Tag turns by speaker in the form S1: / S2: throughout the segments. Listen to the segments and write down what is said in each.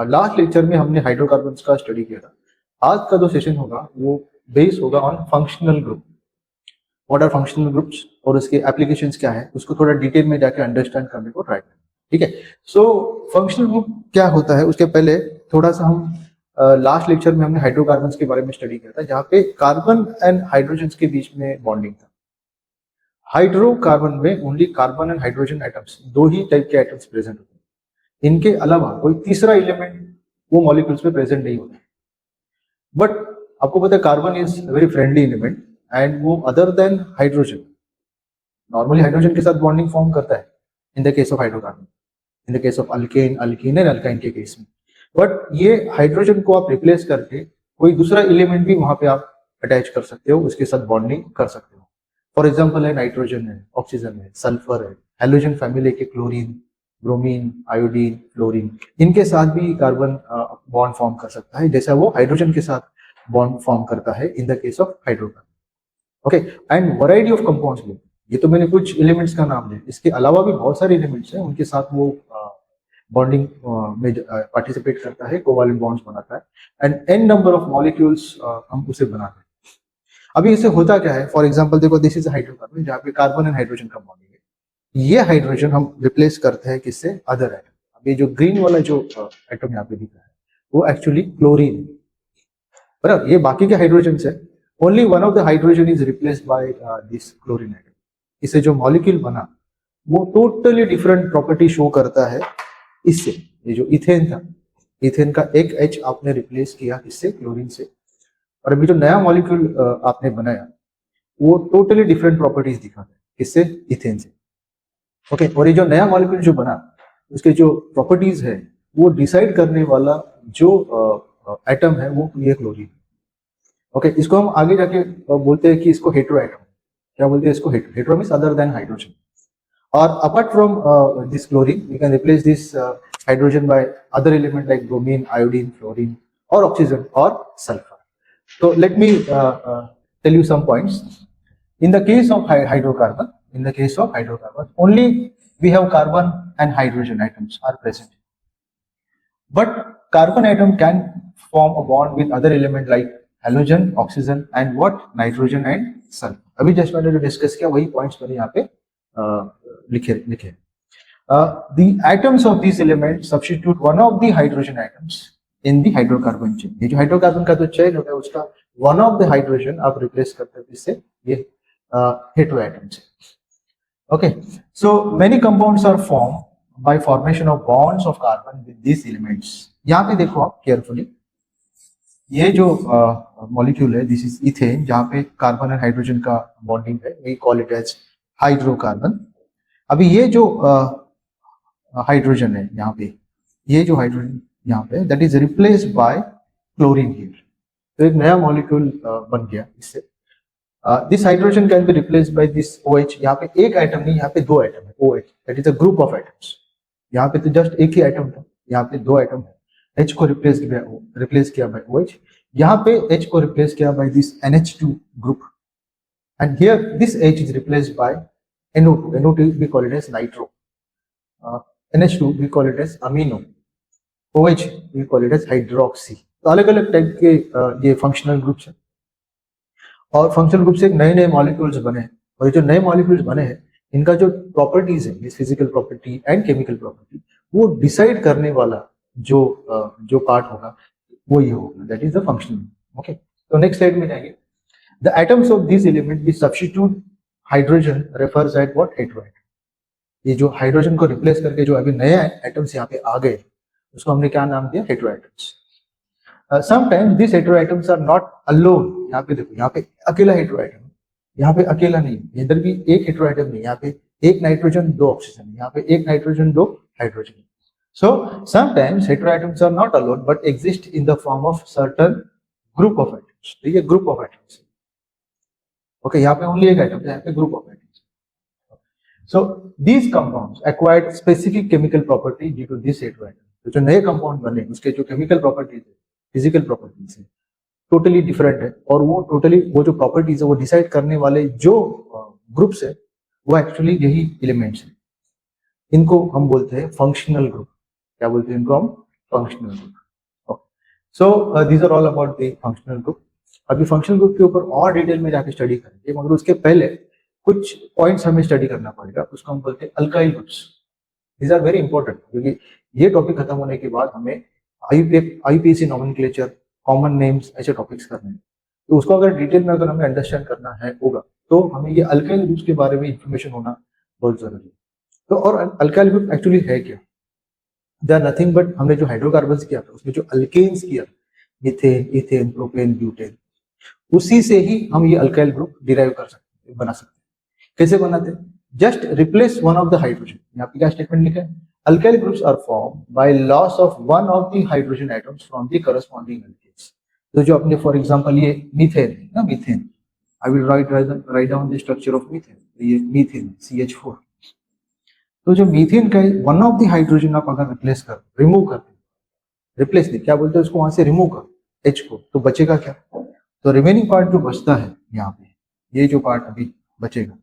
S1: Last lecture में हमने hydrocarbons का स्टडी किया था। आज का जो सेशन होगा वो बेस होगा on functional group. What are functional groups और उसके एप्लीकेशंस क्या है उसको थोड़ा डिटेल में जाके अंडरस्टैंड करने को ट्राई करें। ठीक है, सो फंक्शनल ग्रुप क्या होता है उसके पहले थोड़ा सा हम लास्ट लेक्चर में हमने हाइड्रोकार्बन्स के बारे में स्टडी किया था, जहाँ पे कार्बन एंड हाइड्रोजन के बीच में बॉन्डिंग था। हाइड्रोकार्बन में only carbon and hydrogen atoms, दो ही टाइप के एटम्स प्रेजेंट होते हैं। इनके अलावा कोई तीसरा एलिमेंट वो मॉलिक्यूल्स में प्रेजेंट नहीं होता। बट आपको पता है carbon is very friendly element and वो other than hydrogen, normally hydrogen के साथ बॉन्डिंग फॉर्म करता है in the case of hydrocarbon, in the case of alkane, alkene and alkyne के केस में। बट ये हाइड्रोजन को आप रिप्लेस करके कोई दूसरा एलिमेंट भी वहां पे आप अटैच कर सकते हो, उसके साथ बॉन्डिंग कर सकते हो। फॉर एग्जाम्पल है नाइट्रोजन है, ऑक्सीजन है, सल्फर है, हैलोजन फैमिली के क्लोरीन, ब्रोमीन, आयोडीन, फ्लोरीन, इनके साथ भी कार्बन बॉन्ड फॉर्म कर सकता है जैसा वो हाइड्रोजन के साथ बॉन्ड फॉर्म करता है in the case of hydrocarbon. Okay, and variety of compounds में, ये तो मैंने कुछ एलिमेंट्स का नाम लिया, इसके अलावा भी बहुत सारे एलिमेंट्स हैं उनके साथ वो बॉन्डिंग में पार्टिसिपेट करता है, कोवैलेंट बॉन्ड्स बनाता है and an number of molecules हम उसे बनाते हैं। अभी इसे होता क्या है, फॉर एग्जांपल देखो, दिस इज हाइड्रोकार्बन जहाँ पे कार्बन एंड हाइड्रोजन का बॉन्डिंग है। ये हाइड्रोजन हम रिप्लेस करते हैं किससे, अदर एटम। अभी जो ग्रीन वाला जो एटम यहाँ पे दिख रहा है वो एक्चुअली क्लोरीन है, बराबर। ये बाकी के हाइड्रोजन है, only one of the hydrogen is replaced by this chlorine atom. इससे जो मॉलिक्यूल बना वो टोटली डिफरेंट प्रॉपर्टी शो करता है इससे। ये जो इथेन था, इथेन का एक H आपने रिप्लेस किया इससे, क्लोरीन से, और अभी जो नया मॉलिक्यूल आपने बनाया वो टोटली डिफरेंट प्रॉपर्टीज दिखाता है किससे, इथेन से। ओके, और ये जो नया मॉलिक्यूल जो बना उसके जो प्रॉपर्टीज है वो डिसाइड करने वाला जो एटम है वो ये क्लोरीन। ओके, इसको हम आगे जाके बोलते हैं कि इसको हेटेरो एटम। क्या बोलते हैं इसको, hetero means other than hydrogen. और apart from this chlorine we can replace this hydrogen by other element like bromine, iodine, fluorine और ऑक्सीजन और sulphur. So let me tell you some points. In the case of hydrocarbon, only we have carbon and hydrogen atoms are present. But carbon atom can form a bond with other element like halogen, oxygen and what? Nitrogen and sulfur. अभी just मैंने जो discuss किया वही points मैंने यहाँ पे लिखे। The atoms of these elements substitute one of the hydrogen atoms in the hydrocarbon chain. ये जो हाइड्रोकार्बन का जो चेन होता है उसका वन ऑफ द हाइड्रोजन आप रिप्लेस करते हो इससे, ये हेटेरो एटम से। Okay, so many compounds are form by formation of bonds of carbon with this elements. यहाँ पे देखो आप केयरफुली, ये जो मॉलिक्यूल है दिस इज इथेन, जहाँ पे कार्बन एंड हाइड्रोजन का बॉन्डिंग है, we call it as hydrocarbon. अभी ये जो हाइड्रोजन है यहाँ पे, ये जो हाइड्रोजन यहाँ पे that is replaced bye chlorine here. तो एक नया मॉलिक्यूल बन गया इससे। This hydrogen can be replaced by this OH। यहाँ पे एक एटम नहीं, यहाँ पे दो एटम है, OH that is a group of atoms. यहाँ पे तो जस्ट एक ही एटम था, यहाँ पे दो एटम है। H को रिप्लेस किया बाय OH, यहाँ पे H को रिप्लेस किया by this NH2 group and here this H is replaced by NO2 we call it as nitro, NH2 we call it as amino, OH we call it as hydroxy। तो अलग अलग type के ये functional groups हैं और functional group से नए नए मॉलिक्यूल्स बने हैं। और ये जो नए मॉलिक्यूल्स बने हैं इनका जो प्रॉपर्टीज है, physical property and chemical property, वो डिसाइड करने वाला जो पार्ट होगा वो ये होगा, that is the functional. Okay, तो नेक्स्ट स्लाइड में जाएंगे। The atoms of this element which substitute hydrogen refers at what, hetero atom. ये जो हाइड्रोजन को रिप्लेस करके जो अभी नए एटम्स यहाँ पे आ गए उसको हमने क्या नाम दिया, hetero atoms. Sometimes this hetero atoms are not alone. यहाँ पे देखो, यहाँ पे अकेला हेटेरो एटम, यहाँ पे अकेला नहीं, इधर भी एक हेटेरो एटम नहीं, यहाँ पे एक नाइट्रोजन दो ऑक्सीजन, यहाँ पे एक नाइट्रोजन दो hydrogen. So sometimes hetero atoms are not alone but exist in the form of certain group of atoms. तो ये ग्रुप ऑफ एटम्स। ओके, यहाँ पे ओनली एक एटम है, यहाँ पे group of atoms. So these compounds acquired specific chemical property due to this hetero atom. तो जो नए कंपाउंड बने उसके जो केमिकल प्रॉपर्टीज है, फिजिकल प्रॉपर्टीज है, टोटली डिफरेंट है। और वो टोटली वो जो प्रॉपर्टीज है वो डिसाइड करने वाले जो ग्रुप्स है वो एक्चुअली यही एलिमेंट्स है। इनको हम बोलते हैं फंक्शनल ग्रुप। क्या बोलते हैं इनको हम, functional group. So these are all about the functional group. अभी फंक्शनल ग्रुप के ऊपर और डिटेल में जाके स्टडी करेंगे, मगर उसके पहले कुछ पॉइंट्स हमें स्टडी करना पड़ेगा, उसको हम बोलते हैं alkyl groups. These are very important, क्योंकि ये टॉपिक खत्म होने के बाद हमें आईपीएसी नॉमेनक्लेचर, कॉमन नेम्स, ऐसे टॉपिक्स करने हैं। तो उसको अगर डिटेल में अगर हमें अंडरस्टैंड करना है होगा तो हमें ये अल्काइल ग्रुप्स के बारे में इंफॉर्मेशन होना बहुत जरूरी है। तो और अल्काइल ग्रुप एक्चुअली है क्या? दे आर नथिंग बट, हमने जो हाइड्रोकार्बन्स किया था उसमें जो अल्केन्स किया, मीथेन, इथेन, प्रोपेन, ब्यूटेन, उसी से ही हम ये अल्काइल ग्रुप डिराइव कर सकते हैं, बना सकते हैं। कैसे बनाते हैं? Just replace one of the hydrogen. यहाँ पे क्या स्टेटमेंट लिखा है? Alkyl groups are form by loss of one of the hydrogen atoms from the corresponding alkanes. तो जो अपने फॉर एग्जांपल ये मीथेन है ना, methane, I will write down the structure of methane. ये मीथेन CH4। तो जो मीथेन का वन ऑफ द हाइड्रोजन आप अगर रिप्लेस कर, रिमूव करते, रिप्लेस नहीं, क्या बोलते हैं उसको, वहां से रिमूव कर H को, तो बचेगा क्या? तो रिमेनिंग पार्ट जो बचता है यहाँ पे, ये जो पार्ट अभी बचेगा,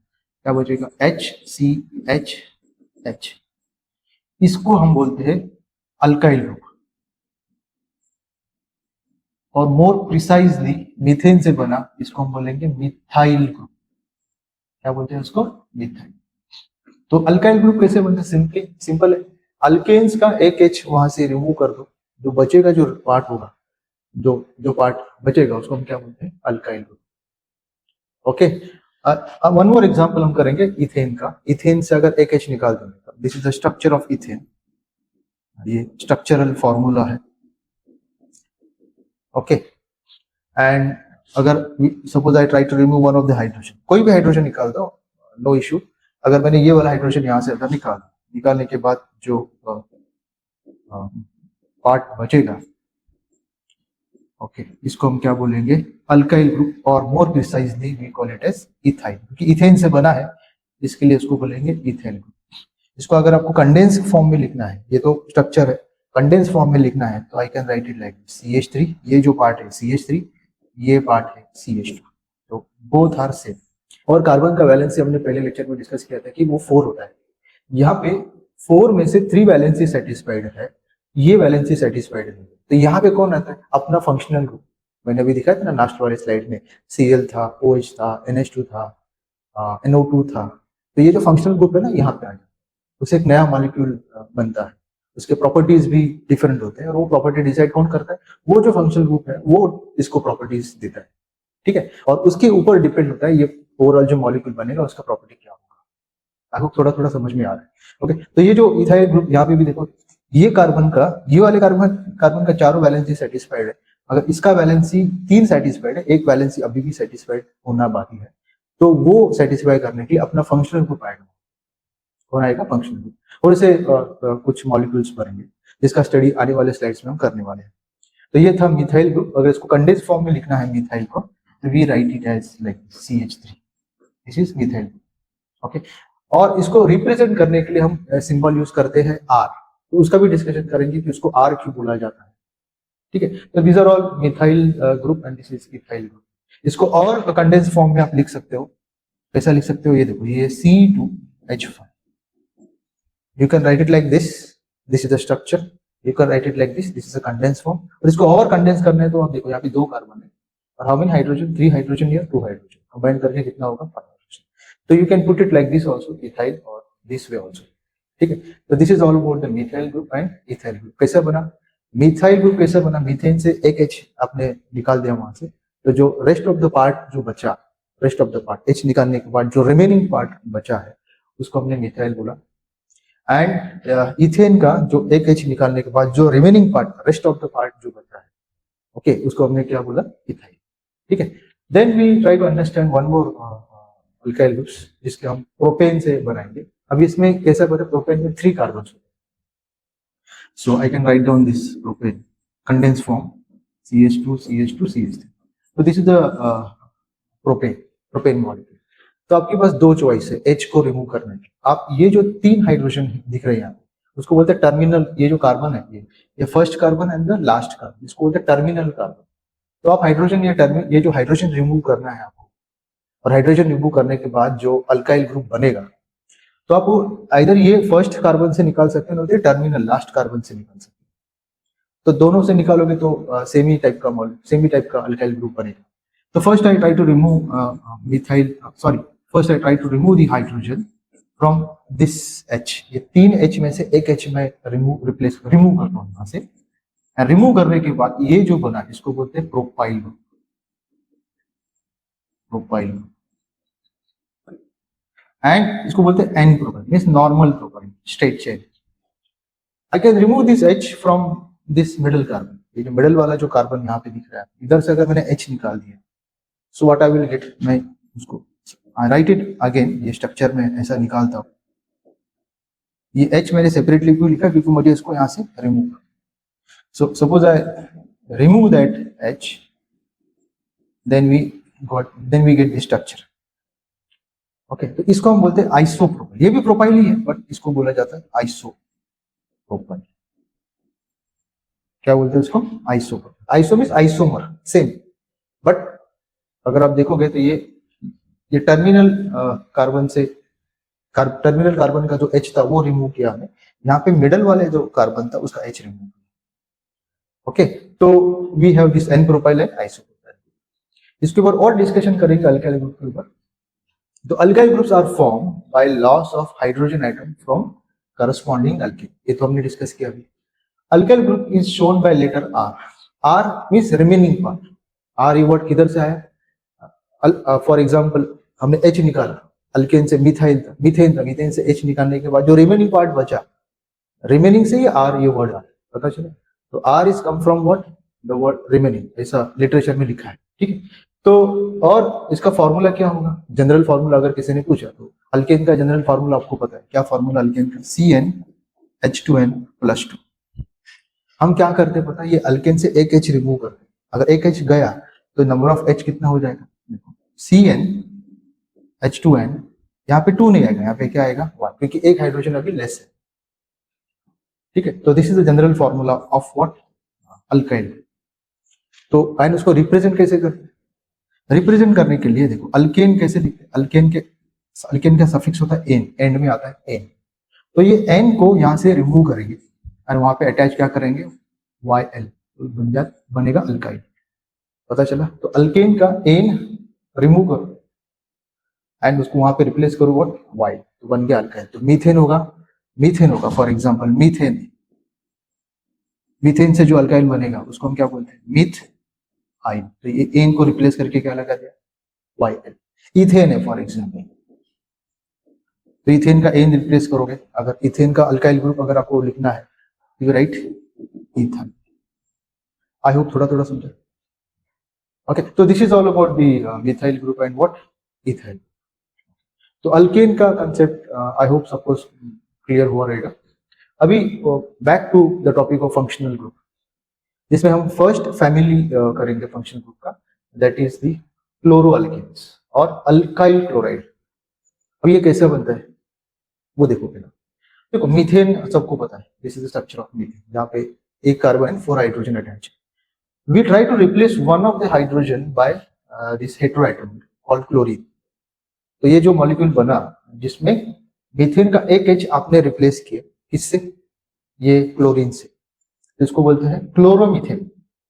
S1: क्या बचेगा? HCHH। इसको हम बोलते हैं अल्काइल ग्रुप। और मोर प्रिसाइजली मीथेन से बना इसको हम बोलेंगे मिथाइल ग्रुप। क्या बोलते हैं उसको? मिथाइल। तो अल्काइल ग्रुप कैसे बनते हैं? सिंपल है, अल्केन्स का एक H वहां से रिमूव कर दो, जो बचेगा, जो पार्ट होगा, जो पार्ट बचेगा उसको हम क्या बोलते हैं? Alkyl group. Okay, one more example हम करेंगे इथेन का। इथेन से अगर एक H निकाल देंगे, this is the structure of ethane, ये स्ट्रक्चरल फॉर्मूला है। ओके, एंड अगर suppose I try to remove one of the hydrogen, कोई भी हाइड्रोजन निकाल दो, नो इश्यू। अगर मैंने ये वाला हाइड्रोजन यहाँ से अगर निकालने के बाद जो पार्ट बचेगा, ओके, इसको हम क्या बोलेंगे? Alkyl group. और more precisely we call it as ethyl, क्योंकि इथेन से बना है, इसके लिए इसको बोलेंगे इथाइल ग्रुप। इसको अगर आपको कंडेंस फॉर्म में लिखना है, ये तो स्ट्रक्चर है, कंडेंस फॉर्म में लिखना है, तो आई can write it like CH3, ये जो पार्ट है CH3, ये पार्ट है CH2। तो बोथ आर सेम। और कार्बन का वैलेंसी हमने पहले लेक्चर में डिस्कस किया था कि वो 4 होता है। यहाँ पे 4 में से 3 वैलेंसी सेटिस्फाइड है, ये वैलेंसी सेटिस्फाइड है। तो यहाँ पे कौन आता है? अपना फंक्शनल ग्रुप। मैंने अभी दिखाया था ना लास्ट वाले स्लाइड में, Cl था, OH था, NH2 था, NO2 था। तो ये जो फंक्शनल ग्रुप है ना, यहाँ पे आ जाए, उससे एक नया मॉलिक्यूल बनता है। उसके प्रॉपर्टीज भी डिफरेंट होते हैं, और वो प्रॉपर्टी डिसाइड कौन करता है? वो जो फंक्शनल ग्रुप है वो इसको प्रॉपर्टीज देता है। ठीक है, और उसके ऊपर डिपेंड होता है ये ओवरऑल जो मॉलिक्यूल बनेगा उसका प्रॉपर्टी क्या होगा। आपको थोड़ा थोड़ा समझ में आ रहा है? ओके, तो ये जो इथाइल ग्रुप, यहाँ पे भी देखो, ये कार्बन का, ये वाले कार्बन का चारों वैलेंसी सेटिस्फाइड है। अगर इसका वैलेंसी 3 सेटिस्फाइड है, एक वैलेंसी अभी भी सेटिस्फाइड होना बाकी है, तो वो सेटिस्फाई करने के लिए अपना फंक्शनल ग्रुप आएगा। कौन आएगा? Functional group. और इसे कुछ मॉलिक्यूल्स बनेंगे, जिसका स्टडी आने वाले स्लाइड्स में हम करने वाले हैं। तो ये था मिथाइल ग्रुप। अगर इसको कंडेंस फॉर्म में लिखना है मिथाइल को, तो we write it as like CH3, this is methyl group. Okay, और इसको रिप्रेजेंट करने के लिए हम सिंबल यूज करते हैं R। तो उसका भी डिस्कशन करेंगे कि उसको R क्यों बोला जाता है। ठीक है, तो these are all methyl group and this is ethyl group. इसको और कंडेंस फॉर्म में आप लिख सकते हो। कैसा लिख सकते हो? ये देखो, ये C2H5, you can write it like this, this is the structure, you can write it like this is a condensed form। और इसको और कंडेंस करना है तो आप देखो, यहाँ पे 2 कार्बन है, और हाउ मेनी हाइड्रोजन? 3 हाइड्रोजन या 2 हाइड्रोजन, कंबाइन करके कितना होगा? 5 हाइड्रोजन। तो you can put it like this also, ethyl, और दिस वे आल्सो। ठीक है, तो this is all about the methyl group and ethyl group. कैसे बना मिथाइल ग्रुप? कैसे बना? मीथेन से एक H आपने निकाल दिया वहां से, तो जो रेस्ट ऑफ द पार्ट जो बचा, rest of the part H निकालने के बाद जो रिमेनिंग पार्ट बचा है, उसको हमने मिथाइल बोला। एंड इथेन का जो एक H निकालने के बाद जो remaining part, rest of the part जो बचा है, ओके, उसको हमने क्या बोला? इथाइल। ठीक है, then we try to understand one more alkyl groups, जिसके हम प्रोपेन से बनाएंगे। अभी इसमें कैसा बना? प्रोपेन में 3 कार्बन होते हैं। So I can write down this propane condense form, CH2 CH2 CH3। तो this is the propane molecule. तो आपके पास 2 चॉइस है H को रिमूव करने की। आप ये जो 3 हाइड्रोजन दिख रहे हैं, उसको बोलते हैं टर्मिनल। ये जो कार्बन है, ये first carbon and the last carbon, इसको बोलते हैं टर्मिनल कार्बन। तो आप हाइड्रोजन ये जो हाइड्रोजन रिमूव करना है आपको, और हाइड्रोजन रिमूव करने के बाद जो अल्काइल ग्रुप बनेगा, तो आप इधर ये फर्स्ट कार्बन से निकाल सकते हैं, टर्मिनल लास्ट कार्बन से निकाल सकते हैं। तो दोनों से निकालोगे तो सेमी टाइप का अल्काइल ग्रुप बनेगा. तो first I try to remove first I try to remove the hydrogen from this H. ये 3 H में से एक H में रिमूव करता हूँ यहाँ से. रिमूव करने के बाद ये जो बना इसको बोलते हैं प्रोपाइल ग्रुप. एंड इसको बोलते हैं n propyl, means normal propyl, straight chain. I can remove this H from this middle carbon. ये जो मिडल वाला जो कार्बन यहाँ पे दिख रहा है, इधर से अगर मैंने H निकाल दिया, so what I will get, मैं उसको आई राइट इट अगेन. ये स्ट्रक्चर में ऐसा निकालता हूँ. ये H मैंने सेपरेटली क्यों लिखा, क्योंकि मुझे इसको यहाँ से रिमूव करना. So suppose I remove that H, then we get this structure. Okay, तो इसको हम बोलते हैं आइसोप्रोपाइल. ये भी प्रोपाइल ही है, बट इसको बोला जाता है आइसोप्रोपाइल. क्या बोलते हैं इसको? Isopropyl. Iso means isomer, same. But अगर आप देखोगे तो ये टर्मिनल कार्बन का जो H था वो रिमूव किया हमने. यहाँ पे मिडल वाले जो कार्बन था उसका H रिमूव किया. ओके, तो we have this n propyl and isopropyl. इसके ऊपर और डिस्कशन करेंगे अल्काइल ग्रुप के ऊपर. तो alkyl groups are form by loss of hydrogen atom from corresponding alkane. ये तो हमने डिस्कस किया अभी. Alkyl group is shown by letter R. R means remaining part. R ये वर्ड किधर से आया? फॉर एग्जांपल हमने H निकाला, अल्केन से मीथेन से H निकालने के बाद जो रिमेनिंग पार्ट बचा, रिमेनिंग से ये R ये वर्ड आया, पता चला. तो R is come from what? The word remaining, ऐसा लिटरेचर में लिखा है. ठीक है, तो और इसका फॉर्मूला क्या होगा? जनरल फॉर्मूला अगर किसी ने पूछा तो अल्केन का जनरल फॉर्मूला आपको पता है. क्या फॉर्मूला अल्केन का? CnH2n+2. हम क्या करते पता है, ये अल्केन से एक H रिमूव करते. अगर एक H गया तो नंबर ऑफ H कितना हो जाएगा? देखो, CnH2n, यहाँ पे 2 नहीं आएगा, यहाँ पे क्या आएगा? 1, क्योंकि एक हाइड्रोजन अभी लेस है. ठीक है, तो this is the general formula of what? Alkyl. तो एंड उसको रिप्रेजेंट कैसे करते हैं? रिप्रेजेंट करने के लिए देखो, अल्केन कैसे लिखते हैं? अल्केन का सफिक्स होता है एन, एंड में आता है एन. तो ये एन को यहाँ से रिमूव करेंगे और वहां पे अटैच क्या करेंगे? YL, तो बनेगा अल्काइल. पता चला? तो अल्केन का एन रिमूव करो एंड उसको वहां पे रिप्लेस करो व्हाट? Y, तो बन गया अल्काइल. तो मीथेन होगा फॉर एग्जाम्पल. मीथेन से जो अल्काइल बनेगा उसको हम क्या बोलते हैं? मीथाइल. तो ये एन को रिप्लेस करके क्या लगा दिया? YL. इथेन है फॉर एग्जाम्पल, तो इथेन का एन रिप्लेस करोगे. अगर इथेन का अल्काइल ग्रुप अगर आपको लिखना है, you write ethyl. I hope थोड़ा समझा. ओके, तो this is all about the methyl group and what? Ethyl. तो अल्केन का कंसेप्ट आई होप सबको क्लियर हुआ रहेगा. अभी back to the topic of functional group, जिसमें हम फर्स्ट फैमिली करेंगे फंक्शनल ग्रुप का, दैट इज द क्लोरोअल्केन्स और अल्काइल क्लोराइड. अब ये कैसे बनता है वो देखो पहले. देखो, मीथेन सबको पता है, this is the structure of methane, जहाँ पे एक carbon 4 hydrogen attach. We try to replace one of the hydrogen by this heteroatom called chlorine. तो ये जो मॉलिक्यूल बना जिसमें मीथेन का एक H आपने रिप्लेस किया, किससे? ये क्लोरीन से. तो इसको बोलते हैं क्लोरोमीथेन.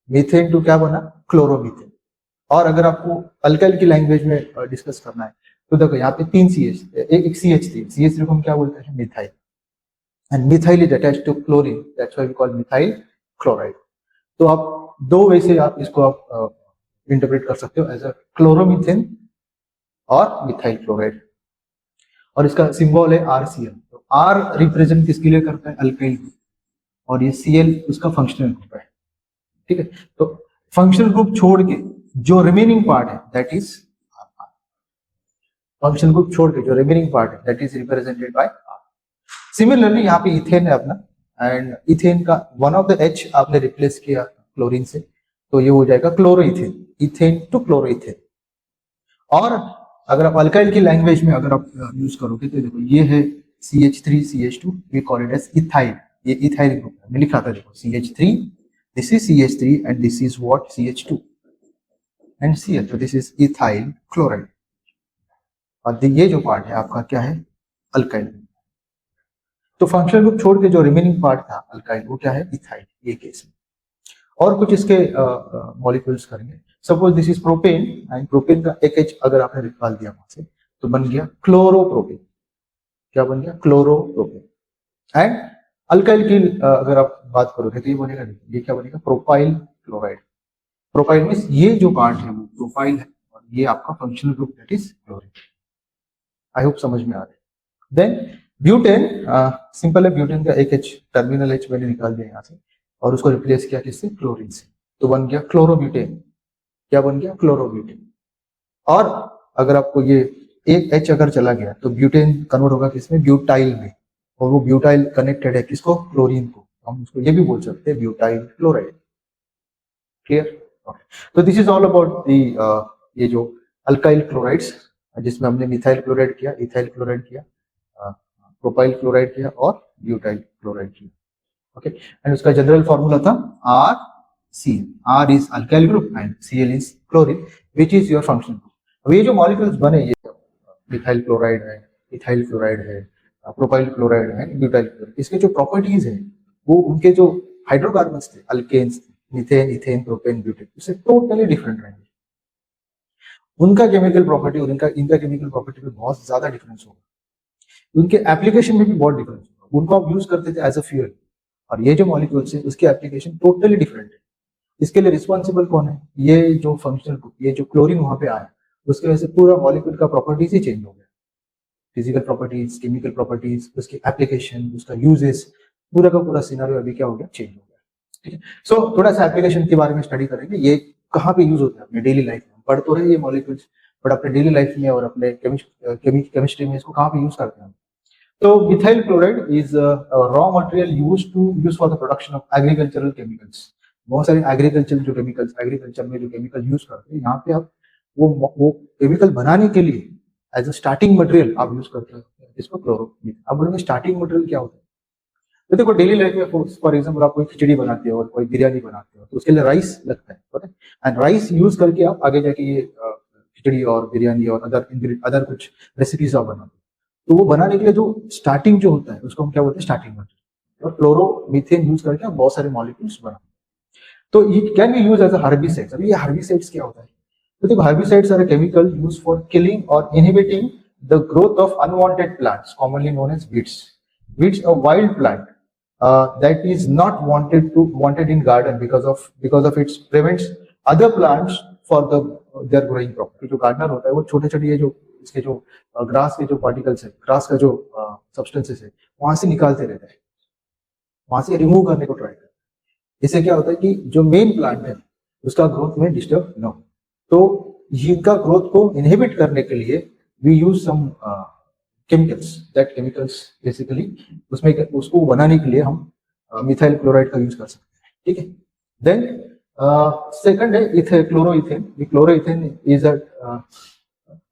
S1: मीथेन टू क्या बना? क्लोरोमीथेन. और अगर आपको अल्काइल की लैंग्वेज में डिस्कस करना है तो देखो, यहाँ पे 3 CH, एक CH3. CH3 को हम क्या बोलते हैं? Methyl. And methyl is attached to chlorine, that's why we call methyl chloride. तो आप दो वे से आप इसको आप इंटरप्रेट कर सकते हो, एज अ क्लोरोमीथेन और मिथाइल क्लोराइड. और इसका सिंबल है RCl. तो R रिप्रेजेंट किसके लिए करता है? अल्काइल ग्रुप, और ये Cl उसका फंक्शनल ग्रुप है. ठीक है, तो फंक्शनल ग्रुप छोड़ के जो रिमेनिंग पार्ट है दैट इज फंक्शनल ग्रुप छोड़ के जो रिमेनिंग पार्ट है that is represented bye R. Similarly यहाँ पे इथेन है अपना, एंड इथेन का वन ऑफ द H आपने रिप्लेस किया क्लोरीन से, तो ये हो जाएगा क्लोरोइथेन. Ethane to chloroethane. और अगर आप अल्काइल की लैंग्वेज में अगर आप यूज करोगे तो देखो, ये है CH3 CH2, we call it as ethyl. ये इथाइल ग्रुप है, मैं लिखा था देखो, CH3, this is CH3 and this is what? CH2 and Cl. तो दिस इज इथाइल क्लोराइड. और ये जो पार्ट है आपका क्या है? अल्काइल. तो फंक्शनल ग्रुप छोड़ के जो रिमेनिंग पार्ट था अल्काइल, वो क्या है? इथाइल. ये केस में और कुछ इसके मॉलिक्यूल्स करेंगे। Suppose this is propane and propane का एक H अगर आपने निकाल दिया वहां से तो बन गया क्लोरोप्रोपेन। क्या बन गया? क्लोरोप्रोपेन। एंड अल्काइल की अगर आप बात करोगे तो ये बनेगा, ये क्या बनेगा? Propyl chloride. प्रोपाइल मींस ये जो पार्ट है वो प्रोपाइल है और ये आपका functional group that is chlorine. I hope समझ में आ रहा है। देन ब्यूटेन, सिंपल है, ब्यूटेन का एक H टर्मिनल H मैंने निकाल दिया यहाँ से और उसको रिप्लेस किया किससे? क्लोरीन से, तो बन गया क्लोरोब्यूटेन। क्या बन गया? क्लोरोब्यूटेन। और अगर आपको ये एक H अगर चला गया तो ब्यूटेन कन्वर्ट होगा किसमें? ब्यूटाइल में, और वो ब्यूटाइल कनेक्टेड है किसको? क्लोरीन को। हम उसको ये भी बोल सकते हैं ब्यूटाइल क्लोराइड। क्लियर? तो this is all about the ये जो अल्काइल क्लोराइड्स, जिसमें हमने मिथाइल क्लोराइड किया, इथाइल क्लोराइड किया, प्रोपाइल क्लोराइड किया और ब्यूटाइल क्लोराइड किया। ओके, एंड उसका जनरल फॉर्मूला था RCl। R is alkyl group and Cl is chlorine which is your functional group. अब ये जो मॉलिक्यूल्स बने, ये मिथाइल क्लोराइड है, इथाइल क्लोराइड है, प्रोपाइल क्लोराइड है, ब्यूटाइल क्लोराइड, इसके जो प्रॉपर्टीज है वो उनके जो हाइड्रोकार्बन्स थे, alkanes, methane, ethane, propane, butane, उससे टोटली डिफरेंट रहेंगे। उनका केमिकल प्रॉपर्टी और इनका केमिकल प्रॉपर्टी में बहुत ज्यादा डिफरेंस होगा। उनके एप्लीकेशन में भी बहुत डिफरेंस होगा। उनको आप यूज करते थे एज अ फ्यूल, और ये जो मॉलिक्यूल्स है उसकी एप्लीकेशन टोटली डिफरेंट है। इसके लिए रिस्पॉन्सिबल कौन है? ये जो फंक्शनल ग्रुप, ये जो क्लोरीन वहां पे आया, उसकी वजह से पूरा मॉलिक्यूल का प्रॉपर्टीज ही चेंज हो गया। फिजिकल प्रॉपर्टीज, केमिकल प्रॉपर्टीज, उसकी एप्लीकेशन, उसका यूजेस, पूरा का पूरा सिनेरियो अभी क्या हो गया? चेंज हो गया। ठीक है, सो थोड़ा सा एप्लीकेशन के बारे में स्टडी करेंगे। ये कहाँ पे यूज होता है अपने डेली लाइफ में? पढ़ तो रहे ये मॉलिक्यूल्स, बट अपने डेली लाइफ में और अपने केमिस्ट्री में इसको कहाँ पे यूज करते हैं? तो methyl chloride is raw material use for the production of agricultural chemicals. बहुत सारे एग्रीकल्चर जो केमिकल्स, एग्रीकल्चर में जो केमिकल यूज करते हैं, यहाँ पे आप वो केमिकल बनाने के लिए एज अ स्टार्टिंग मटेरियल आप यूज करते हैं इसको क्लोरोमीथेन। अब बोलेंगे स्टार्टिंग मटेरियल क्या होता है? तो देखो डेली लाइफ में फॉर एग्जाम्पल आप कोई खिचड़ी बनाते हो और कोई बिरयानी बनाते हो तो उसके लिए राइस लगता है, पता है? एंड राइस यूज करके आप आगे जाके ये खिचड़ी और बिरयानी और अदर कुछ रेसिपीज आप बनाते हो। तो वो बनाने के लिए जो स्टार्टिंग जो होता है उसको हम क्या बोलते हैं? Starting material. और क्लोरोमीथेन यूज करके आप बहुत सारे मॉलिक्यूल्स बनाते हैं। तो it can be use as a herbicides. अभी ये हर्बिसाइड्स क्या होता है? तो देखो, herbicides are a chemical used for killing or inhibiting the growth of unwanted plants, commonly known as weeds. Weeds, a wild plant that is not wanted in garden because of its prevents other plants for their growing properly. जो gardener होता है वो छोटे छोटे ये जो इसके जो ग्रास के जो पार्टिकल्स है, ग्रास का जो सब्सटेंसेस है, वहां से निकालते रहता है, वहां से रिमूव करने को ट्राई करता है। इससे क्या होता है कि जो मेन प्लांट है उसका ग्रोथ में डिस्टर्ब न हो। तो इनका ग्रोथ को इनहिबिट करने के लिए we use some chemicals, that chemicals basically उसमें उसको बनाने के लिए हम मिथाइल क्लोराइड का यूज कर सकते हैं। ठीक है, देन सेकंड है क्लोरोइथेन। Chloroethane is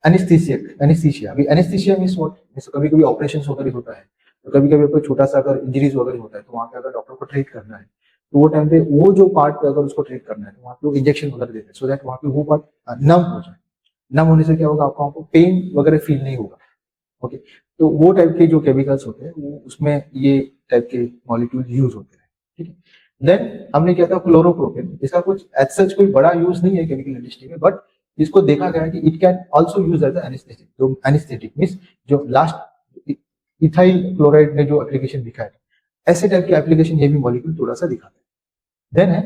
S1: anaesthesia. अभी एनेस्थीसिया मींस व्हाट? कभी कभी ऑपरेशन वगैरह होता है, तो कभी कभी कोई छोटा सा अगर इंजरीज वगैरह होता है तो वहां पे अगर डॉक्टर को ट्रीट करना है तो वो टाइम पे वो जो पार्ट पे अगर उसको ट्रीट करना है तो वहाँ पे इंजेक्शन वगैरह देते हैं सो दैट वहाँ पे वो पार्ट नम हो जाए। नम होने से क्या होगा? आपको पेन वगैरह फील नहीं होगा। ओके, तो वो टाइप के जो केमिकल्स होते हैं वो उसमें ये टाइप के मॉलिक्यूल यूज होते हैं। ठीक है, देन हमने क्या था? क्लोरोप्रोपेन। इसका कुछ एज सच कोई बड़ा यूज नहीं है केमिकल इंडस्ट्री में, बट इसको देखा गया है कि it can also use as anesthetic. जो एनेस्थेटिक मीन्स जो लास्ट इथाइल क्लोराइड ने जो एप्लीकेशन दिखाया ऐसे टाइप के एप्लीकेशन ये भी मॉलिक्यूल थोड़ा सा दिखाता है। देन है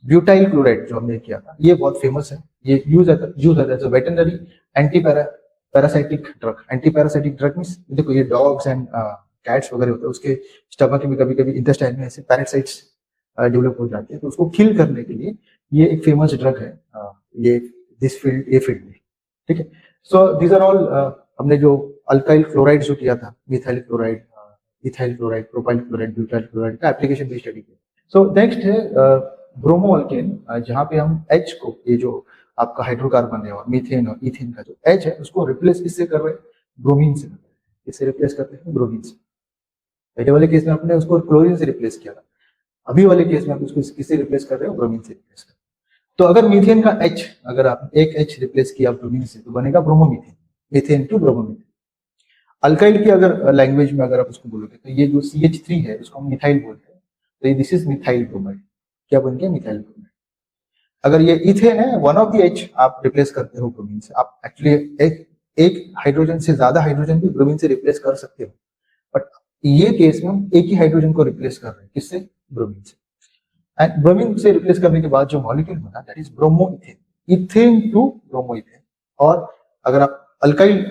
S1: ब्यूटाइल क्लोराइड जो हमने किया था, ये बहुत फेमस है। ये use as a veterinary anti parasitic drug. Anti parasitic drug means देखो ये डॉग्स एंड कैट्स वगैरह होते हैं, उसके स्टमक में कभी कभी इंटेस्टाइन में ऐसे पैरासाइट्स डेवलप हो जाते हैं, तो उसको किल करने के लिए ये एक फेमस ड्रग है। ये फील्ड में। ठीक है, सो दीज आर ऑल हमने जो अल्काइल क्लोराइड जो किया था, methyl chloride, ethyl chloride, propyl chloride, butyl chloride का एप्लीकेशन भी स्टडी किया। सो नेक्स्ट है ब्रोमो अल्केन, जहां पे हम H को, ये जो आपका हाइड्रोकार्बन है और मीथेन और इथेन का जो H है उसको रिप्लेस किससे कर रहे हैं? ब्रोमीन से। किससे रिप्लेस करते हैं? ब्रोमीन से। पहले वाले केस में आपने उसको क्लोरीन से रिप्लेस किया था, अभी वाले केस में आप उसको किससे रिप्लेस कर रहे हो? ब्रोमीन से रिप्लेस कर। तो अगर मीथेन का H, अगर आप एक H रिप्लेस किया ब्रोमीन से तो बनेगा bromomethane, methane to bromomethane. Alkyl की अगर लैंग्वेज में अगर आप उसको बोलोगे तो ये जो CH3 है उसको हम मिथाइल बोलते हैं, तो दिस इज मिथाइल ब्रोमाइड। क्या बन गया, मिथाइल ब्रोमाइड। अगर ये इथेन है, वन ऑफ द एच आप रिप्लेस करते हो ब्रोमीन से, आप एक्चुअली एक हाइड्रोजन से ज्यादा हाइड्रोजन भी ब्रोमीन से रिप्लेस कर सकते हो, बट ये केस में हम एक ही हाइड्रोजन को रिप्लेस कर रहे हैं, किससे, ब्रोमीन से। एंड ब्रोमीन से रिप्लेस करने के बाद जो मॉलिक्यूल बना that is bromoethane, ethane to bromoethane. और अगर आप अल्काइल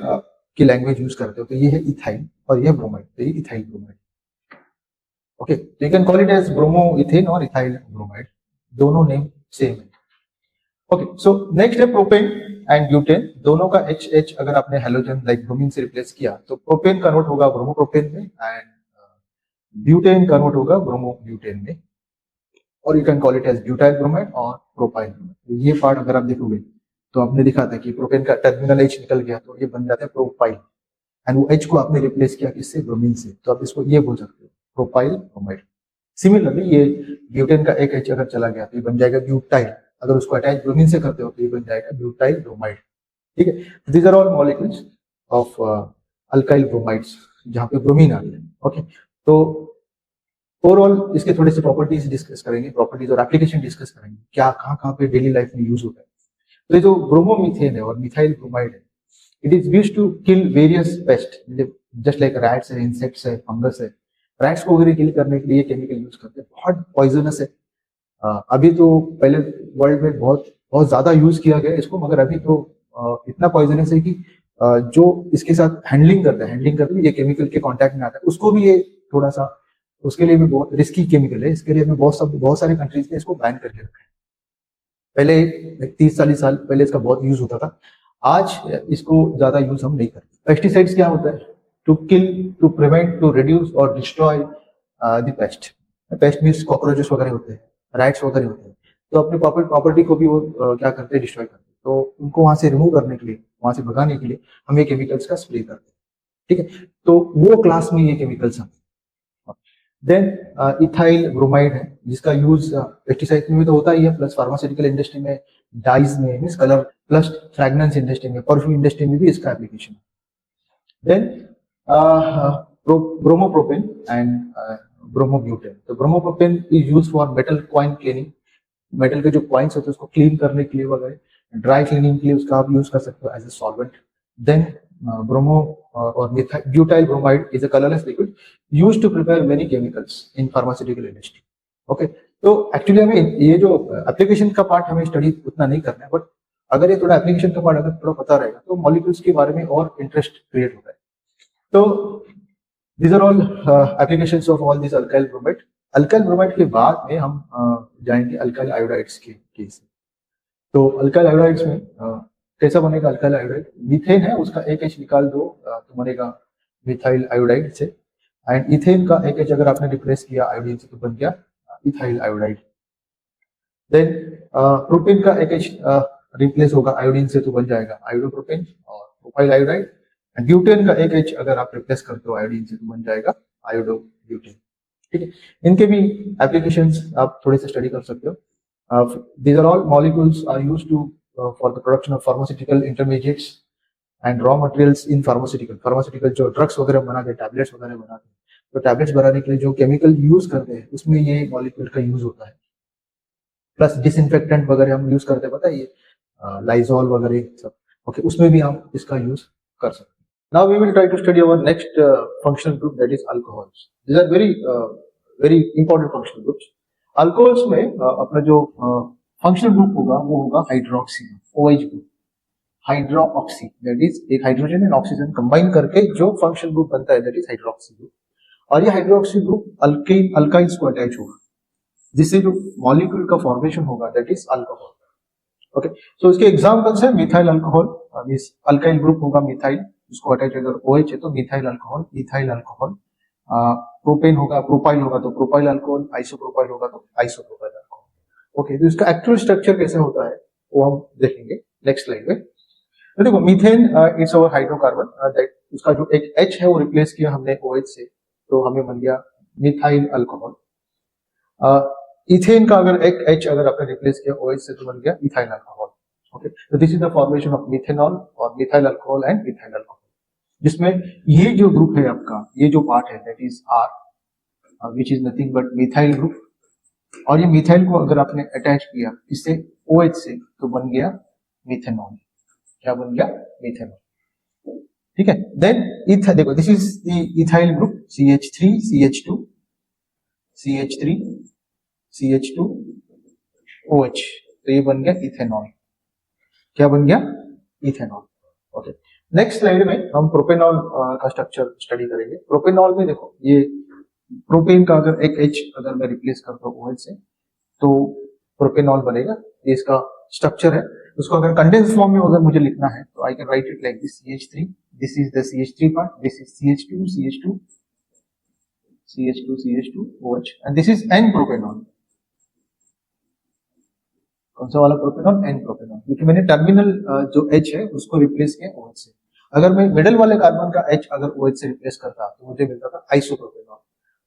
S1: की लैंग्वेज यूज करते हो तो ये है इथाइल और ये ब्रोमाइड, तो ये इथाइल ब्रोमाइड। ओके, तो you can call it as bromoethane और इथाइल ब्रोमाइड, दोनों नेम सेम है। ओके, सो नेक्स्ट है प्रोपेन एंड ब्यूटेन, दोनों का एच एच अगर आपने हेलोजन लाइक ब्रोमीन से रिप्लेस किया तो प्रोपेन कन्वर्ट होगा ब्रोमोप्रोपेन में एंड ब्यूटेन कन्वर्ट होगा ब्रोमोब्यूटेन में, और you can call it as butyl bromide और प्रोपाइल ब्रोमाइड। ये पार्ट अगर आप देखोगे तो आपने दिखा था कि प्रोपेन का टर्मिनल एच निकल गया तो ये बन जाता है प्रोपाइल, एंड वो एच को आपने रिप्लेस किया किससे, ब्रोमीन से, तो आप इसको ये बोल सकते हो प्रोपाइल ब्रोमाइड। सिमिलरली ये ब्यूटेन का एक एच अगर चला गया तो ये बन जाएगा ब्यूटाइल, अगर उसको अटैच ब्रोमीन से करते हो तो ये बन जाएगा ब्यूटाइल ब्रोमाइड। ठीक है, these are all molecules of alkyl bromides जहां पे ब्रोमीन आ गया। ओके, तो ओवरऑल इसके थोड़े से प्रॉपर्टीज डिस्कस करेंगे, प्रॉपर्टीज और एप्लीकेशन डिस्कस करेंगे, क्या कहाँ पे डेली लाइफ में यूज होता है। तो ये जो ब्रोमोमीथेन है और मिथाइल ब्रोमाइड है, it is used to kill various pest, just like rats है, इंसेक्ट्स है, फंगस है। रैट्स को वगैरह किल करने के लिए केमिकल यूज करते हैं, बहुत पॉइजनस है। अभी तो पहले वर्ल्ड में बहुत बहुत ज्यादा यूज किया गया इसको, मगर अभी तो इतना पॉइजनस है कि जो इसके साथ हैंडलिंग करते हैं ये केमिकल के कांटेक्ट में आता है, उसको भी ये थोड़ा सा, उसके लिए भी बहुत रिस्की केमिकल है, इसके लिए भी बहुत सारे कंट्रीज ने इसको बैन करके रखा है। पहले 30-40 साल पहले इसका बहुत यूज होता था, आज इसको ज्यादा यूज हम नहीं करते। पेस्टिसाइड्स क्या होता है, to kill, to prevent, to reduce और destroy the pest. Pest means cockroaches वगैरह होते हैं, राइट्स वगैरह होते हैं, तो अपने प्रॉपर्टी को भी वो क्या करते हैं, डिस्ट्रॉय करते हैं। तो उनको वहां से रिमूव करने के लिए, वहां से भगाने के लिए हम ये केमिकल्स का स्प्रे करते हैं। ठीक है, तो वो क्लास में ये केमिकल्स आते हैं। देन इथाइल ब्रोमाइड है, जिसका यूज पेस्टिसाइड में तो होता ही है, प्लस फार्मास्यूटिकल इंडस्ट्री में, डाइज में means colour, plus fragrance industry में, परफ्यूम इंडस्ट्री में भी इसका एप्लीकेशन है। Then bromopropane and bromobutane. तो bromopropane is use for metal coin cleaning, metal के जो कॉइन्स होते हैं उसको क्लीन करने के लिए वगैरह, ड्राई क्लीनिंग के लिए उसका आप यूज कर सकते हो as a solvent. Then bromo और butyl bromide is a colourless liquid used to prepare many chemicals in pharmaceutical industry. Okay, तो एक्चुअली हमें ये जो एप्लीकेशन का पार्ट हमें स्टडी उतना नहीं करना है, बट अगर ये थोड़ा एप्लीकेशन का पार्ट अगर थोड़ा पता रहेगा तो मॉलिक्यूल्स के बारे में और इंटरेस्ट क्रिएट होता है। तो these are all applications of all these alkyl bromide. Alkyl bromide के बाद में हम जाएंगे अल्काइल आयोडाइड्स के केस। तो अल्काइल आयोडाइड्स में कैसा बनेगा अल्काइल आयोडाइड, मीथेन है उसका एक एच निकाल दो तो बनेगा मिथाइल आयोडाइड से, एंड इथेन का एक एच अगर आपने रिप्लेस किया आयोडीन से तो बन गया इथाइल आयोडाइड। देन प्रोपेन का एक एच रिप्लेस होगा आयोडीन से तो बन जाएगा आयोडोप्रोपेन और प्रोपाइल आयोडाइड। ब्यूटेन का एक एच अगर आप रिप्लेस करते हो आयोडीन से तो बन जाएगा आयोडोब्यूटेन। ठीक है, इनके भी एप्लीकेशंस आप थोड़े से स्टडी कर सकते हो। These are all molecules are used to for the production of pharmaceutical intermediates and raw materials in pharmaceutical जो ड्रग्स वगैरह बनाते हैं, टैबलेट्स वगैरह बनाते हैं, तो टैबलेट्स बनाने के लिए जो केमिकल यूज करते हैं उसमें ये मॉलिक्यूल का यूज होता है। प्लस डिसइंफेक्टेंट वगैरह हम यूज करते हैं, पता है ये लाइजॉल वगैरह सब। ओके, उसमें भी हम इसका यूज कर सकते हैं। Now we will try to study our next functional group, that is alcohols. These are very important functional groups. Alcohols में अपना जो functional group होगा वो होगा hydroxy OH group, hydroxy, that is एक हाइड्रोजन एंड ऑक्सीजन कंबाइन करके जो functional group बनता है that is हाइड्रोक्सी group। और ये हाइड्रोक्सी ग्रुप अल्काइल्स को अटैच होगा, जिससे जो मॉलिक्यूल का फॉर्मेशन होगा that is अल्कोहल। ओके, सो इसके एग्जांपल्स है मिथाइल अल्कोहल, अल्काइल ग्रुप होगा मिथाइल, उसको अटैच अगर OH है तो methyl alcohol, ethyl alcohol. Propane होगा, प्रोपाइल होगा तो प्रोपाइल अल्कोहल, आइसोप्रोपाइल होगा तो आइसोप्रोपाइल अल्कोहल। ओके, तो इसका एक्चुअल स्ट्रक्चर कैसे होता है वो हम देखेंगे नेक्स्ट स्लाइड में। तो देखो methane it's our hydrocarbon, that उसका जो एक H है वो रिप्लेस किया हमने OH से तो हमें बन गया मिथाइल अल्कोहल। इथेन का अगर एक H अगर आपने रिप्लेस किया OH से तो बन गया इथाइल अल्कोहल। ओके, तो this is the formation of methanol और methyl alcohol and ethyl alcohol, जिसमें ये जो ग्रुप है आपका, ये जो पार्ट है that is R, which is nothing but methyl group, और ये मिथाइल को अगर आपने अटैच किया इससे OH से तो बन गया मिथेनॉल। क्या बन गया? मिथेनॉल। ठीक है। देन देखो this is the ethyl group CH3 CH2 CH3 CH2 OH, तो ये बन गया इथेनॉल। क्या बन गया? इथेनॉल। ओके, नेक्स्ट स्लाइड में हम प्रोपेनॉल का स्ट्रक्चर स्टडी करेंगे। प्रोपेनॉल में देखो ये प्रोपेन का अगर एक H अगर मैं रिप्लेस करता हूँ OH से तो प्रोपेनॉल बनेगा। ये इसका स्ट्रक्चर है। उसको अगर कंडेंस फॉर्म में अगर मुझे लिखना है तो आई can write it like this CH3, this is the CH3 part, this is CH2 CH2 CH2 CH2 OH and this is N propanol. कौन सा वाला प्रोपेनॉल? N प्रोपेनॉल, क्योंकि मैंने टर्मिनल जो H है उसको रिप्लेस किया OH से। अगर मैं मिडिल वाले कार्बन का H अगर OH से रिप्लेस करता तो मुझे मिलता था आइसोप्रोपेनॉल।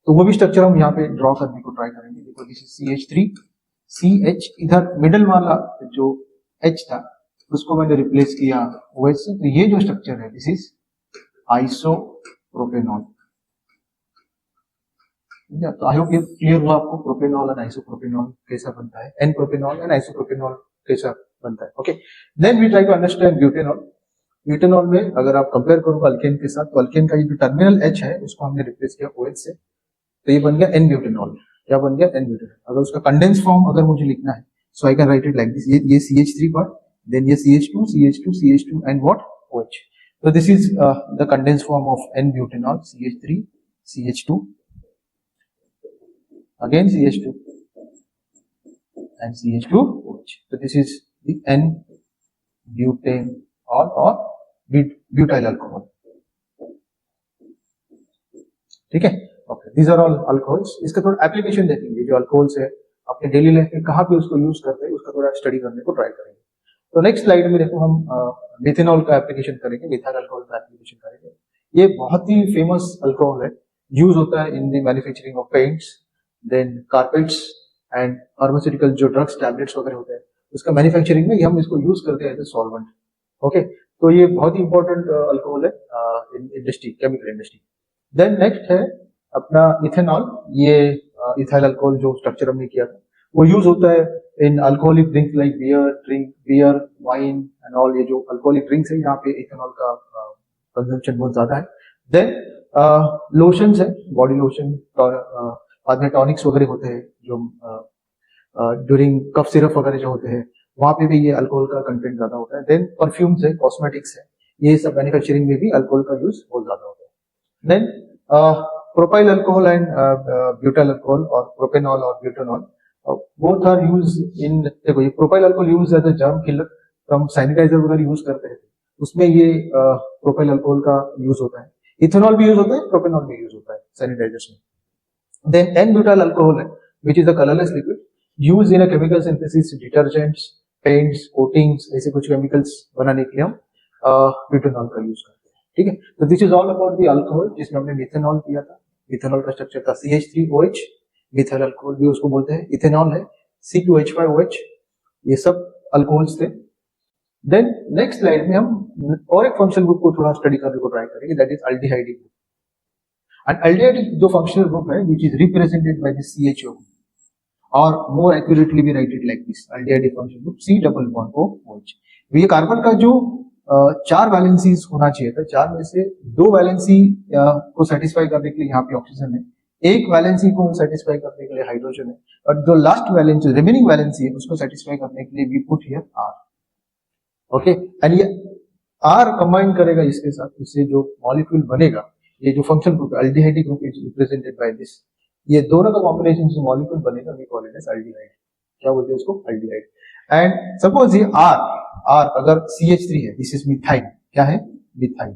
S1: तो वो भी स्ट्रक्चर हम यहाँ पे ड्रॉ करने को ट्राई करेंगे। देखो दिस इज CH3 CH, इधर मिडिल वाला जो H था उसको मैंने रिप्लेस किया OH से, तो ये जो स्ट्रक्चर है दिस इज आइसोप्रोपेनॉल। तो आई होप ये क्लियर हुआ आपको प्रोपेनॉल और आइसोप्रोपेनॉल कैसा बनता है, एन प्रोपेनॉल एंड आइसोप्रोपेनॉल कैसा बनता है। Okay, then we try to understand butanol. Butanol में अगर आप कंपेयर करोगे अल्केन के साथ तो अल्केन का ये जो टर्मिनल H है उसको हमने रिप्लेस किया OH से, तो ये बन गया एन ब्यूटेनॉल। क्या बन गया? N butanol. अगर उसका कंडेंस फॉर्म अगर मुझे लिखना है so I can write it like this, ये CH3 पार्ट, देन ये CH2 CH2 CH2 and what? OH। तो this is the condense form of n butanol, CH3 CH2 again CH2 and CH2OH. So this is the N-butanol or butyl alcohol. ठीक है। Okay, these are all alcohols. इसका थोड़ा application देखेंगे। जो alcohols है अपने daily life में कहाँ पे उसको यूज करते हैं उसका थोड़ा स्टडी करने को ट्राई करेंगे। तो नेक्स्ट स्लाइड में देखो हम मिथेनॉल का एप्लीकेशन करेंगे, मिथाइल अल्कोहल का एप्लीकेशन करेंगे। ये बहुत ही फेमस अल्कोहल है, यूज होता है in the manufacturing of paints, then carpets and pharmaceutical जो ड्रग्स टैबलेट्स वगैरह होते हैं उसका मैन्युफैक्चरिंग में हम इसको यूज करते हैं एज ए सॉल्वेंट। ओके, तो ये बहुत ही इंपॉर्टेंट अल्कोहल है in industry, chemical industry. Then next है अपना इथेनॉल। ये इथाइल अल्कोहल जो स्ट्रक्चर हमने किया था वो यूज होता है in alcoholic drinks like beer wine and all. ये जो अल्कोहलिक ड्रिंक्स है यहाँ पे इथेनॉल का कंजम्पशन बहुत ज्यादा है। देन लोशंस है, बॉडी लोशन, बाद में टॉनिक्स वगैरह होते हैं जो ड्यूरिंग कफ सिरप वगैरह जो होते हैं वहां पे भी ये अल्कोहल का कंटेंट ज्यादा होता है। देन परफ्यूम्स है, कॉस्मेटिक्स है, ये सब मैन्युफैक्चरिंग में भी अल्कोहल का यूज बहुत ज्यादा होता है। Then propyl alcohol and butyl alcohol और प्रोपेनॉल और butanol both are use in, देखो ये propyl alcohol use as a germ killer, तो हम सैनिटाइजर वगैरह यूज करते हैं उसमें ये प्रोपाइल अल्कोहल का यूज होता है। इथेनॉल भी यूज होता है, प्रोपेनॉल भी यूज होता है सैनिटाइजर्स में। Then N-butyl alcohol है, which is a colorless liquid used in a chemical synthesis, detergents, paints, coatings, ऐसे कुछ chemicals बनाने के लिए हम ब्यूटेनॉल का यूज करते हैं। ठीक है, तो this is all about the alcohol जिसमें हमने मिथेनॉल किया था। मिथेनॉल का स्ट्रक्चर था CH3OH, मिथाइल अल्कोहल भी उसको बोलते हैं। इथेनॉल है C2H5OH, ये सब अल्कोहल्स थे। देन नेक्स्ट स्लाइड में हम और एक फंक्शनल ग्रुप को थोड़ा स्टडी करने को ट्राई करेंगे, that is aldehyde group. And aldehyde जो functional group है which is represented by the CHO or more accurately we write it like this, aldehyde functional group C double bond OH। ये carbon का जो 4 valencies होना चाहिए था, 4 में से 2 वैलेंसी को सेटिस्फाई करने के लिए यहाँ पे ऑक्सीजन है, 1 वैलेंसी को सेटिस्फाई करने के लिए हाइड्रोजन है, और जो लास्ट वैलेंसी रिमेनिंग वैलेंसी है उसको सेटिस्फाई करने के लिए we put here R। Okay, and ये R कंबाइन करेगा इसके साथ, उससे जो मॉलिक्यूल बनेगा, ये जो functional group aldehyde group is represented by this, ये दोनों का कॉम्बिनेशन से मॉलिक्यूल बनेगा, we call it as aldehyde. क्या बोलते हैं इसको? अल्डिहाइड। एंड सपोज ये R अगर CH3 है, दिस इज मिथाइल, क्या है? मिथाइल।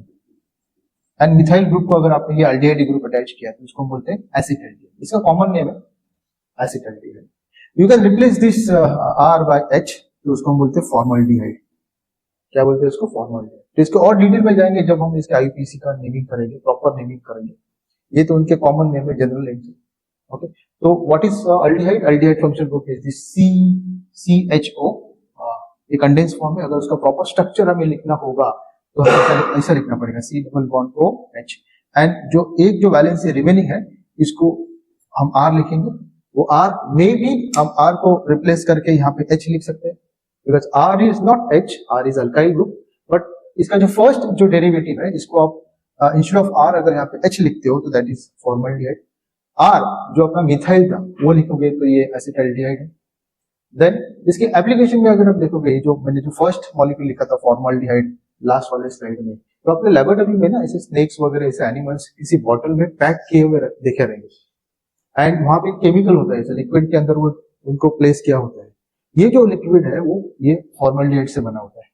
S1: एंड मिथाइल ग्रुप को अगर आपने ये अल्डिहाइड ग्रुप अटैच किया तो इसको हम बोलते हैं एसिटाल्डिहाइड, इसका कॉमन नेम है acetaldehyde. You can replace this R by H, तो उसको हम बोलते हैं फॉर्मल्डिहाइड। क्या बोलते हैं इसको? फॉर्मल्डिहाइड। तो इसको और डिटेल में जाएंगे जब हम इसके IUPAC का नेमिंग करेंगे, प्रॉपर नेमिंग करेंगे। ये तो उनके कॉमन नेम है, जनरल नेम है। ओके, तो what is aldehyde? Aldehyde functional group is this CHO, ये कंडेंस फॉर्म है। अगर उसका प्रॉपर स्ट्रक्चर हमें लिखना होगा तो हमें ऐसा लिखना पड़ेगा, C double bond OH, and जो एक जो वैलेंसी रिमेनिंग है इसको हम R लिखेंगे, वो आर में भी हम आर को रिप्लेस करके यहाँ पे एच लिख सकते हैं, because R is not H, R is alkyl group, but इसका जो फर्स्ट जो डेरिवेटिव है इसको आप इंस्टेड ऑफ आर अगर यहाँ पे एच लिखते हो तो दैट इज फॉर्मल्डिहाइड। आर जो अपना मिथाइल था वो लिखोगे तो ये एसिटाल्डिहाइड है। देन इसके एप्लीकेशन में अगर आप देखोगे, जो मैंने जो फर्स्ट मॉलिक्यूल लिखा था फॉर्मल्डिहाइड लास्ट वाले स्लाइड में, तो अपने लेबोरेटरी में ना ऐसे स्नेक्स वगैरह ऐसे एनिमल्स किसी बॉटल में पैक किए हुए देखे रहेंगे, एंड वहां पे केमिकल होता है, लिक्विड के अंदर वो उनको प्लेस किया होता है। ये जो लिक्विड है वो ये फॉर्मल्डिहाइड से बना होता है,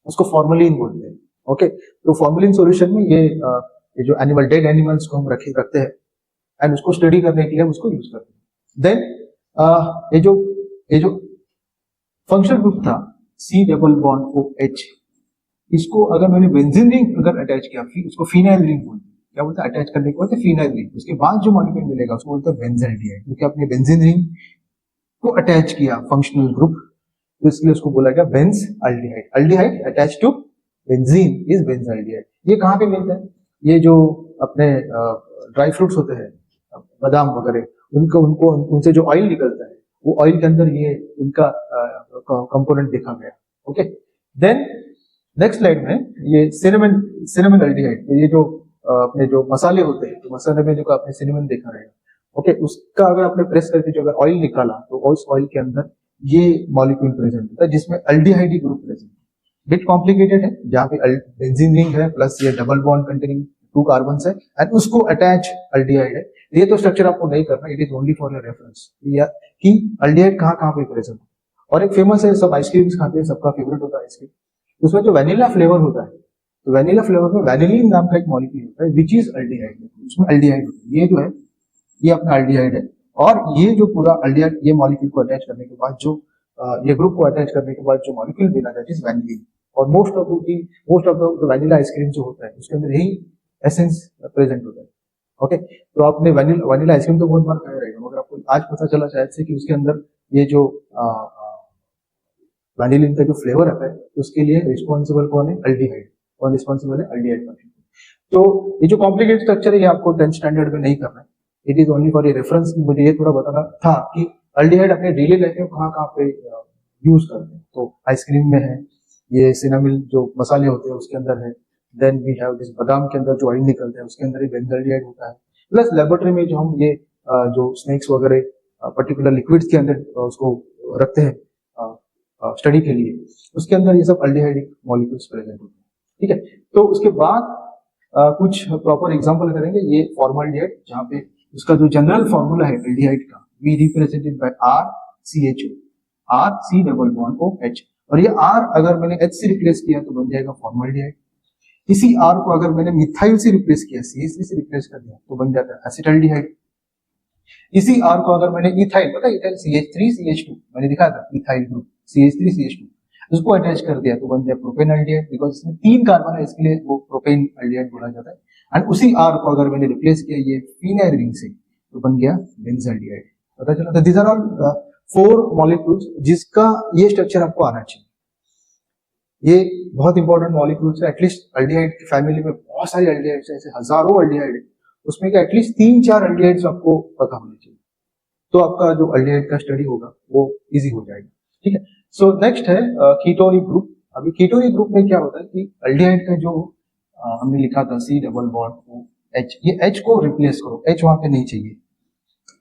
S1: उसको फॉर्मलिन बोलते हैं। ओके, तो फॉर्मलिन सॉल्यूशन में ये जो एनिमल, डेड एनिमल्स को हम रखते हैं एंड उसको स्टडी करने के लिए हम उसको यूज करते हैं। देन ये जो फंक्शनल ग्रुप था C डबल बॉन्ड OH, इसको अगर मैंने बेंजीन रिंग अगर अटैच किया, फिर उसको फिनाइल रिंग बोलते हैं। क्या बोलते हैं? अटैच करने के बाद फिनाइल रिंग, उसके बाद जो मॉलिक्यूल मिलेगा उसको बोलते हैं बेंजाल्डिहाइड, क्योंकि आपने बेंजीन रिंग को अटैच किया फंक्शनल ग्रुप, तो इसलिए उसको बोला गया benzaldehyde. Aldehyde attach to benzene is benzaldehyde. ये कहाँ पे मिलता है? ये जो अपने ड्राई फ्रूट्स होते हैं, बादाम वगैरह, उनको उनसे जो ऑयल निकलता है वो ऑयल के अंदर ये इनका कंपोनेंट देखा गया। ओके, देन नेक्स्ट स्लाइड में ये सिनेमन अल्डिहाइड, तो ये जो अपने जो मसाले होते हैं, तो मसाले में जो आपने सिनेमन देखा रहेगा, ओके, उसका अगर आपने प्रेस करके जो अगर ऑयल निकाला तो उस ऑयल के अंदर ये मॉलिक्यूल प्रेजेंट होता है जिसमें अल्डिहाइड ग्रुप प्रेजेंट है। बिट कॉम्प्लिकेटेड है, जहाँ पे बेंजीन रिंग है प्लस ये डबल बॉन्ड कंटेनिंग 2 कार्बन्स है एंड उसको अटैच अल्डिहाइड है। ये तो स्ट्रक्चर आपको नहीं करना, it is only for your reference कि अल्डिहाइड कहाँ पे प्रेजेंट है। और एक फेमस है, सब आइसक्रीम्स खाते हैं, सबका फेवरेट होता है आइसक्रीम, उसमें जो वैनिला फ्लेवर होता है, तो वैनिला फ्लेवर में वैनिलीन नाम का एक मॉलिक्यूल होता है विच इज अल्डिहाइड, उसमें अल्डिहाइड होता है। ये जो है ये अपना अल्डिहाइड है, और ये जो पूरा अल्डिहाइड ये मॉलिक्यूल को अटैच करने के बाद जो ये ग्रुप को अटैच करने के बाद जो मॉलिक्यूल बना दैट इज वैनिलीन। और most of the vanilla ice cream जो होता है उसके अंदर यही एसेंस प्रेजेंट होता है। ओके, तो आपने वैनिला आइसक्रीम तो बहुत बार खाया रहेगा, मगर आपको आज पता चला शायद से कि उसके अंदर ये जो वैनिलीन का जो फ्लेवर आता है उसके लिए रिस्पॉन्सिबल कौन है? अल्डिहाइड, और रिस्पॉन्सिबल है अल्डिहाइड फंक्शन। तो ये जो कॉम्प्लिकेटेड स्ट्रक्चर है ये आपको 10th स्टैंडर्ड में नहीं करना है, it is only for a reference. मुझे ये थोड़ा बताना था कि अल्डिहाइड अपने डेली लाइफ में कहाँ पे यूज करते हैं। तो आइसक्रीम में है, ये सिनेमन जो मसाले होते हैं उसके अंदर है, देन वी हैव दिस बादाम के अंदर जो ऑयल निकलता है उसके अंदर ही बेंजाल्डिहाइड होता है, प्लस लेबोरेटरी में जो हम ये जो स्नेक्स वगैरह पर्टिकुलर लिक्विड्स के अंदर उसको रखते हैं स्टडी के लिए, उसके अंदर ये सब अल्डिहाइड मॉलिक्यूल्स प्रेजेंट होते हैं। ठीक है, तो उसके बाद कुछ प्रॉपर एग्जांपल करेंगे। ये फॉर्मल्डिहाइड, जहाँ पे उसका जो जनरल फॉर्मूला है एल्डिहाइड का, we represented by RCHO, RC double bond OH, और ये R अगर मैंने H से रिप्लेस किया तो बन जाएगा फॉर्मल्डिहाइड। इसी R को अगर मैंने मिथाइल से रिप्लेस किया, CH3 से रिप्लेस कर दिया तो बन जाता है एसिटाल्डिहाइड। इसी R को अगर मैंने इथाइल, पता है इथाइल CH3CH2 मैंने दिखाया था, इथाइल ग्रुप CH3CH2, उसको अटैच कर दिया तो बन जाए प्रोपेनल्डिहाइड, बिकॉज इसमें 3 कार्बन है इसके लिए वो प्रोपेनल्डिहाइड बोला जाता है। एंड उसी R को अगर मैंने रिप्लेस किया ये फिनाइल रिंग से तो बन गया बेंजाल्डिहाइड। पता चला? तो दीज आर ऑल 4 मॉलिक्यूल्स जिसका ये स्ट्रक्चर आपको आना चाहिए। ये बहुत इंपॉर्टेंट मॉलिक्यूल्स है, एटलीस्ट अल्डिहाइड की फैमिली में बहुत सारी अल्डिहाइड्स है, ऐसे हजारों अल्डिहाइड है, उसमें क्या एटलीस्ट 3-4 अल्डिहाइड्स आपको पता होने चाहिए, तो आपका जो अल्डिहाइड का स्टडी होगा वो इजी हो जाएगा। ठीक है, सो नेक्स्ट है कीटोनिक ग्रुप। अभी कीटोनिक ग्रुप में क्या होता है कि अल्डिहाइड का जो हमने लिखा था C डबल बॉन्ड OH, ये H को रिप्लेस करो, H वहां पे नहीं चाहिए।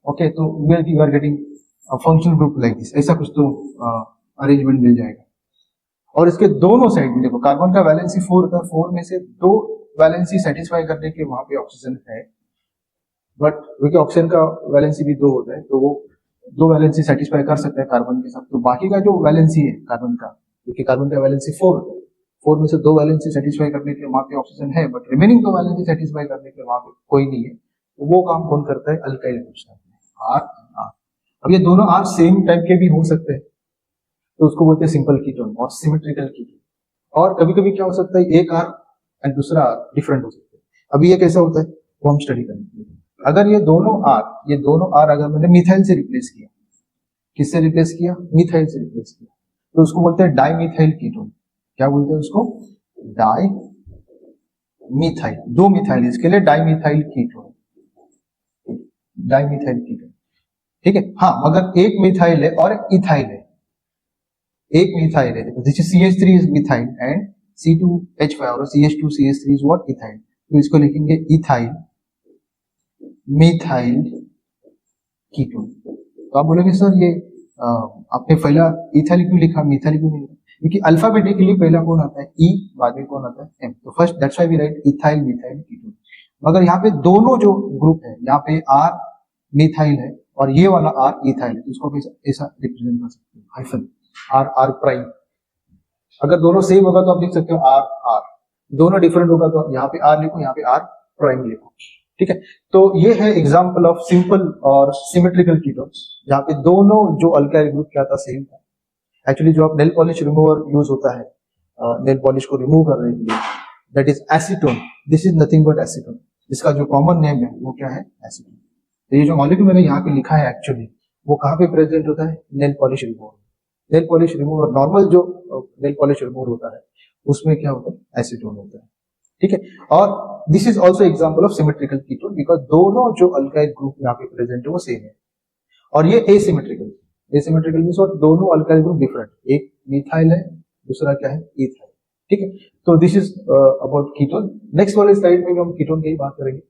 S1: ओके, तो you are getting functional group like this, ऐसा कुछ तो अरेंजमेंट मिल जाएगा। और इसके दोनों साइड में देखो, कार्बन का वैलेंसी 4 होता है, 4 में से 2 वैलेंसी सेटिस्फाई करने के वहां पे ऑक्सीजन है, बट क्योंकि ऑक्सीजन का वैलेंसी भी 2 होता है तो वो 2 वैलेंसी सेटिस्फाई कर सकते हैं कार्बन के साथ। तो बाकी का जो वैलेंसी है कार्बन का, क्योंकि कार्बन का वैलेंसी 4 होता है, 4 में से 2 वैलेंसी सेटिस्फाई करने के लिए वहां पे ऑक्सीजन है, बट रिमेनिंग 2 वैलेंसी सेटिस्फाई करने के लिए वहां पे कोई नहीं है, तो वो काम कौन करता है? अल्काइल ग्रुप्स करते हैं, R। अब ये दोनों R सेम टाइप के भी हो सकते हैं, तो उसको बोलते हैं सिंपल कीटोन और सिमेट्रिकल कीटोन। और कभी कभी क्या हो सकता है, एक R एंड दूसरा R डिफरेंट हो सकता है। अभी ये कैसा होता है वो हम स्टडी करेंगे। अगर ये दोनों R अगर मैंने मिथाइल से रिप्लेस किया, किससे रिप्लेस किया? मिथाइल से रिप्लेस किया, तो उसको बोलते हैं डाइमिथाइल कीटोन। क्या बोलते हैं उसको? डाइमिथाइल। 2 मिथाइल इसके लिए डाइमिथाइल कीटोन, डाइमिथाइल कीटोन। ठीक है। हाँ, मगर एक मिथाइल है और एक इथाइल है, एक मिथाइल है, देखो this is CH3 is methyl and C2H5 और CH2CH3 इज व्हाट, इथाइल। तो इसको लिखेंगे इथाइल मिथाइल कीटोन। तो आप बोलोगे सर ये आपने पहला इथाइल क्यों लिखा, मिथाइल क्यों नहीं लिखा? क्योंकि अल्फाबेटिकली पहला कौन आता है, ई, बाद में कौन आता है, एम। तो first that's why we write ethyl methyl ketone. मगर यहाँ पे दोनों जो ग्रुप है, यहाँ पे आर मिथाइल है और ये वाला आर इथाइल है, इसको ऐसा रिप्रेजेंट कर सकते हो, हाइफन आर आर प्राइम। अगर दोनों सेम होगा तो आप लिख सकते हो आर आर, दोनों डिफरेंट होगा तो यहाँ पे आर लिखो, यहाँ पे आर प्राइम लिखो, ठीक है। तो ये है एग्जांपल ऑफ सिंपल और सिमेट्रिकल कीटोन्स, जहाँ पे दोनों जो अल्काइल ग्रुप क्या था, सेम था। एक्चुअली जो आप नेल पॉलिश रिमूवर यूज होता है नेल पॉलिश को रिमूव करने के लिए, that is acetone. This is nothing but acetone, इसका जो कॉमन नेम है वो क्या है, एसीटोन। तो ये जो मॉलिक्यूल मैंने यहाँ पे लिखा है एक्चुअली वो कहाँ पे प्रेजेंट होता है, nail polish remover. Nail polish remover normal जो नेल पॉलिश रिमूवर होता है उसमें क्या होता है, एसीटोन होता है, ठीक है। और this is also example of symmetrical ketone because दोनों जो अल्काइल ग्रुप यहाँ पे प्रेजेंट है वो सेम है। और ये एसिमेट्रिकल, एसिमेट्रिकल मींस व्हाट, दोनों अल्काइल ग्रुप डिफरेंट, एक मिथाइल है दूसरा क्या है, इथाइल, ठीक है। तो this is about ketone. Next वाले स्लाइड में हम कीटोन की बात करेंगे।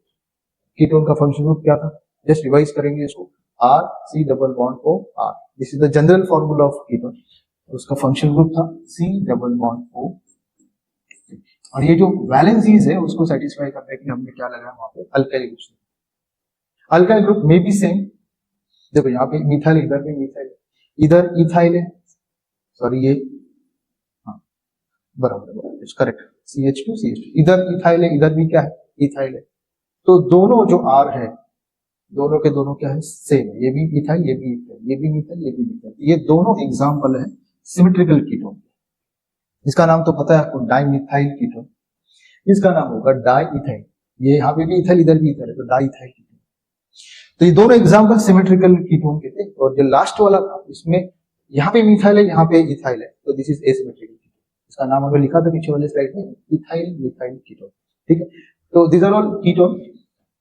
S1: कीटोन का फंक्शन ग्रुप क्या था, जस्ट रिवाइज करेंगे इसको, R C double bond O R, this is the general formula of ketone. उसका फंक्शन ग्रुप था C डबल बॉन्ड O, और ये जो वैलेंसीज है उसको सेटिस्फाई करने के लिए हमने क्या लगाया वहां पे, अल्काइल ग्रुप। अल्काइल ग्रुप में भी सेम, देखो यहाँ पे मिथाइल, इधर भी मिथाइल है, इधर इथाइल है, सॉरी ये हाँ बराबर करेक्ट, CH2 CH2, इधर इथाइल है, इधर भी क्या है, इथाइल है। तो दोनों जो R है, दोनों के दोनों क्या है, सेम है, ये भी मिथाइल ये भी इथाइल, ये भी मिथाइल ये भी मिथाइल। ये दोनों एग्जांपल है सिमेट्रिकल कीटोन। इसका नाम तो पता है आपको, डाइमिथाइल कीटोन। इसका नाम होगा डाइइथाइल, ये यहाँ पे भी इथाइल इधर भी इथाइल है, तो डाइइथाइल कीटोन। तो ये दोनों एग्जांपल सिमेट्रिकल कीटोन के थे। और जो लास्ट वाला था इसमें यहाँ पे मिथाइल है यहाँ पे इथाइल है, तो दिस इज एसिमेट्रिकल कीटोन। इसका नाम हमें लिखा था पीछे वाले स्लाइड में, इथाइल मिथाइल कीटोन, ठीक है। तो this are all ketone.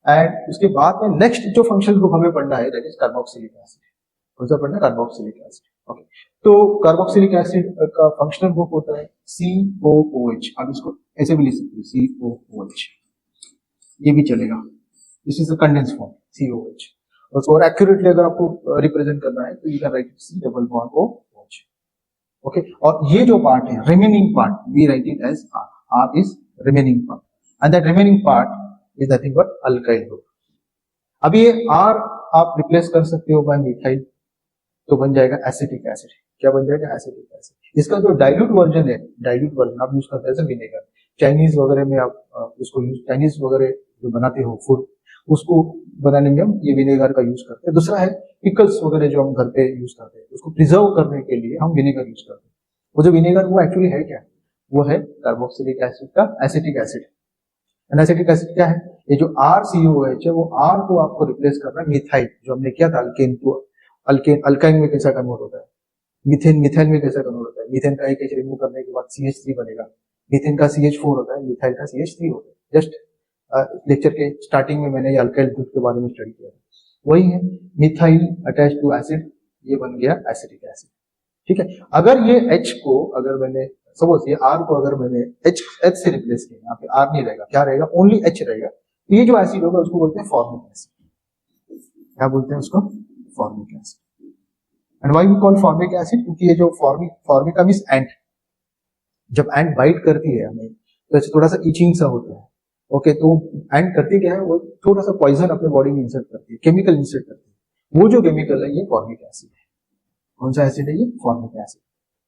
S1: And उसके बाद में नेक्स्ट जो फंक्शनल ग्रुप हमें पढ़ना है दैट इज कार्बोक्सिलिक एसिड। कौन सा पढ़ना है, कार्बोक्सिलिक एसिड, ओके। तो कार्बोक्सिलिक एसिड का फंक्शनल ग्रुप होता है COOH। आप इसको ऐसे भी लिख सकते हो COOH, ये भी चलेगा, this is a condense form COH। और एक्यूरेटली अगर आपको रिप्रेजेंट करना है तो you can write C double bond OH, okay. और ये जो पार्ट है remaining part, we write it as R, R is remaining part and that remaining part is nothing but alkyl group. अब ये R आप रिप्लेस कर सकते हो बाय मिथाइल, तो बन जाएगा एसिटिक एसिड। क्या बन जाएगा, एसिटिक एसिड। इसका जो डाइल्यूट वर्जन है, डाइल्यूट वर्जन आप यूज करते हैं विनेगर, चाइनीज वगैरह में आप उसको यूज, चाइनीज वगैरह जो बनाते हो फूड, उसको बनाने में हम ये विनेगर का यूज करते हैं। दूसरा है पिकल्स वगैरह जो हम घर पे यूज करते हैं, उसको प्रिजर्व करने के लिए हम विनेगर यूज करते हैं। वो जो विनेगर वो एक्चुअली है क्या, वो है कार्बोक्सिलिक एसिड का एसिटिक एसिड। एसिटिक एसिड क्या है, ये जो RCOH है वो R को आपको रिप्लेस करना है मिथाइल, जो हमने किया था अल्केन को, अल्काइन में कैसा कन्वर्ट होता है, मीथेन मिथाइल में कैसा कन्वर्ट होता है। मीथेन का एक H रिमूव करने के बाद CH3 बनेगा, मीथेन का CH4 होता है, मिथाइल का CH3 होता है। जस्ट लेक्चर के स्टार्टिंग में मैंने ये अल्काइल ग्रुप के बारे में स्टडी किया था, वही है मिथाइल अटैच टू एसिड, ये बन गया एसिटिक एसिड, ठीक है। अगर ये H को, अगर मैंने सपोज ये R को अगर मैंने H से रिप्लेस किया, यहाँ पे R नहीं रहेगा, क्या रहेगा, ओनली H रहेगा, तो ये जो एसिड होगा उसको बोलते हैं फॉर्मिक एसिड। क्या बोलते हैं उसको, formic acid. And why we call formic acid, क्योंकि ये जो फॉर्मिका मींस एंट, जब एंट बाइट करती है हमें तो ऐसे थोड़ा सा इचिंग सा होता है, ओके। तो एंट करती क्या है, वो थोड़ा सा पॉइजन अपने बॉडी में इंसर्ट करती है, केमिकल इंसर्ट करती है, वो जो केमिकल है ये फॉर्मिक एसिड है। कौन सा एसिड है ये, फॉर्मिक एसिड,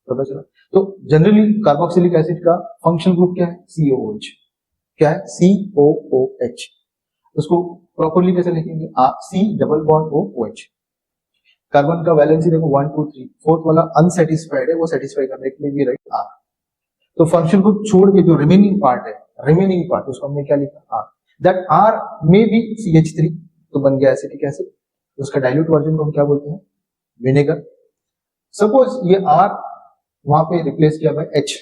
S1: पता चला। तो जनरली कार्बोक्सिलिक एसिड का फंक्शनल ग्रुप क्या है, COOH। क्या है, COOH। उसको प्रॉपर्ली कैसे लिखेंगे, C double bond OH। Carbon का वैलेंसी देखो 1 2 3, फोर्थ वाला अनसेटिस्फाइड है, वो सेटिस्फाई करने के लिए भी राइट R। तो फंक्शनल ग्रुप छोड़ के जो रिमेनिंग पार्ट है, रिमेनिंग पार्ट उसको हमने क्या लिखा, R। दैट R में भी CH3, तो बन गया एसिटिक एसिड। उसका डाइल्यूट वर्जन को हम क्या बोलते हैं, विनेगर। सपोज ये R वहां पे रिप्लेस किया बाय H,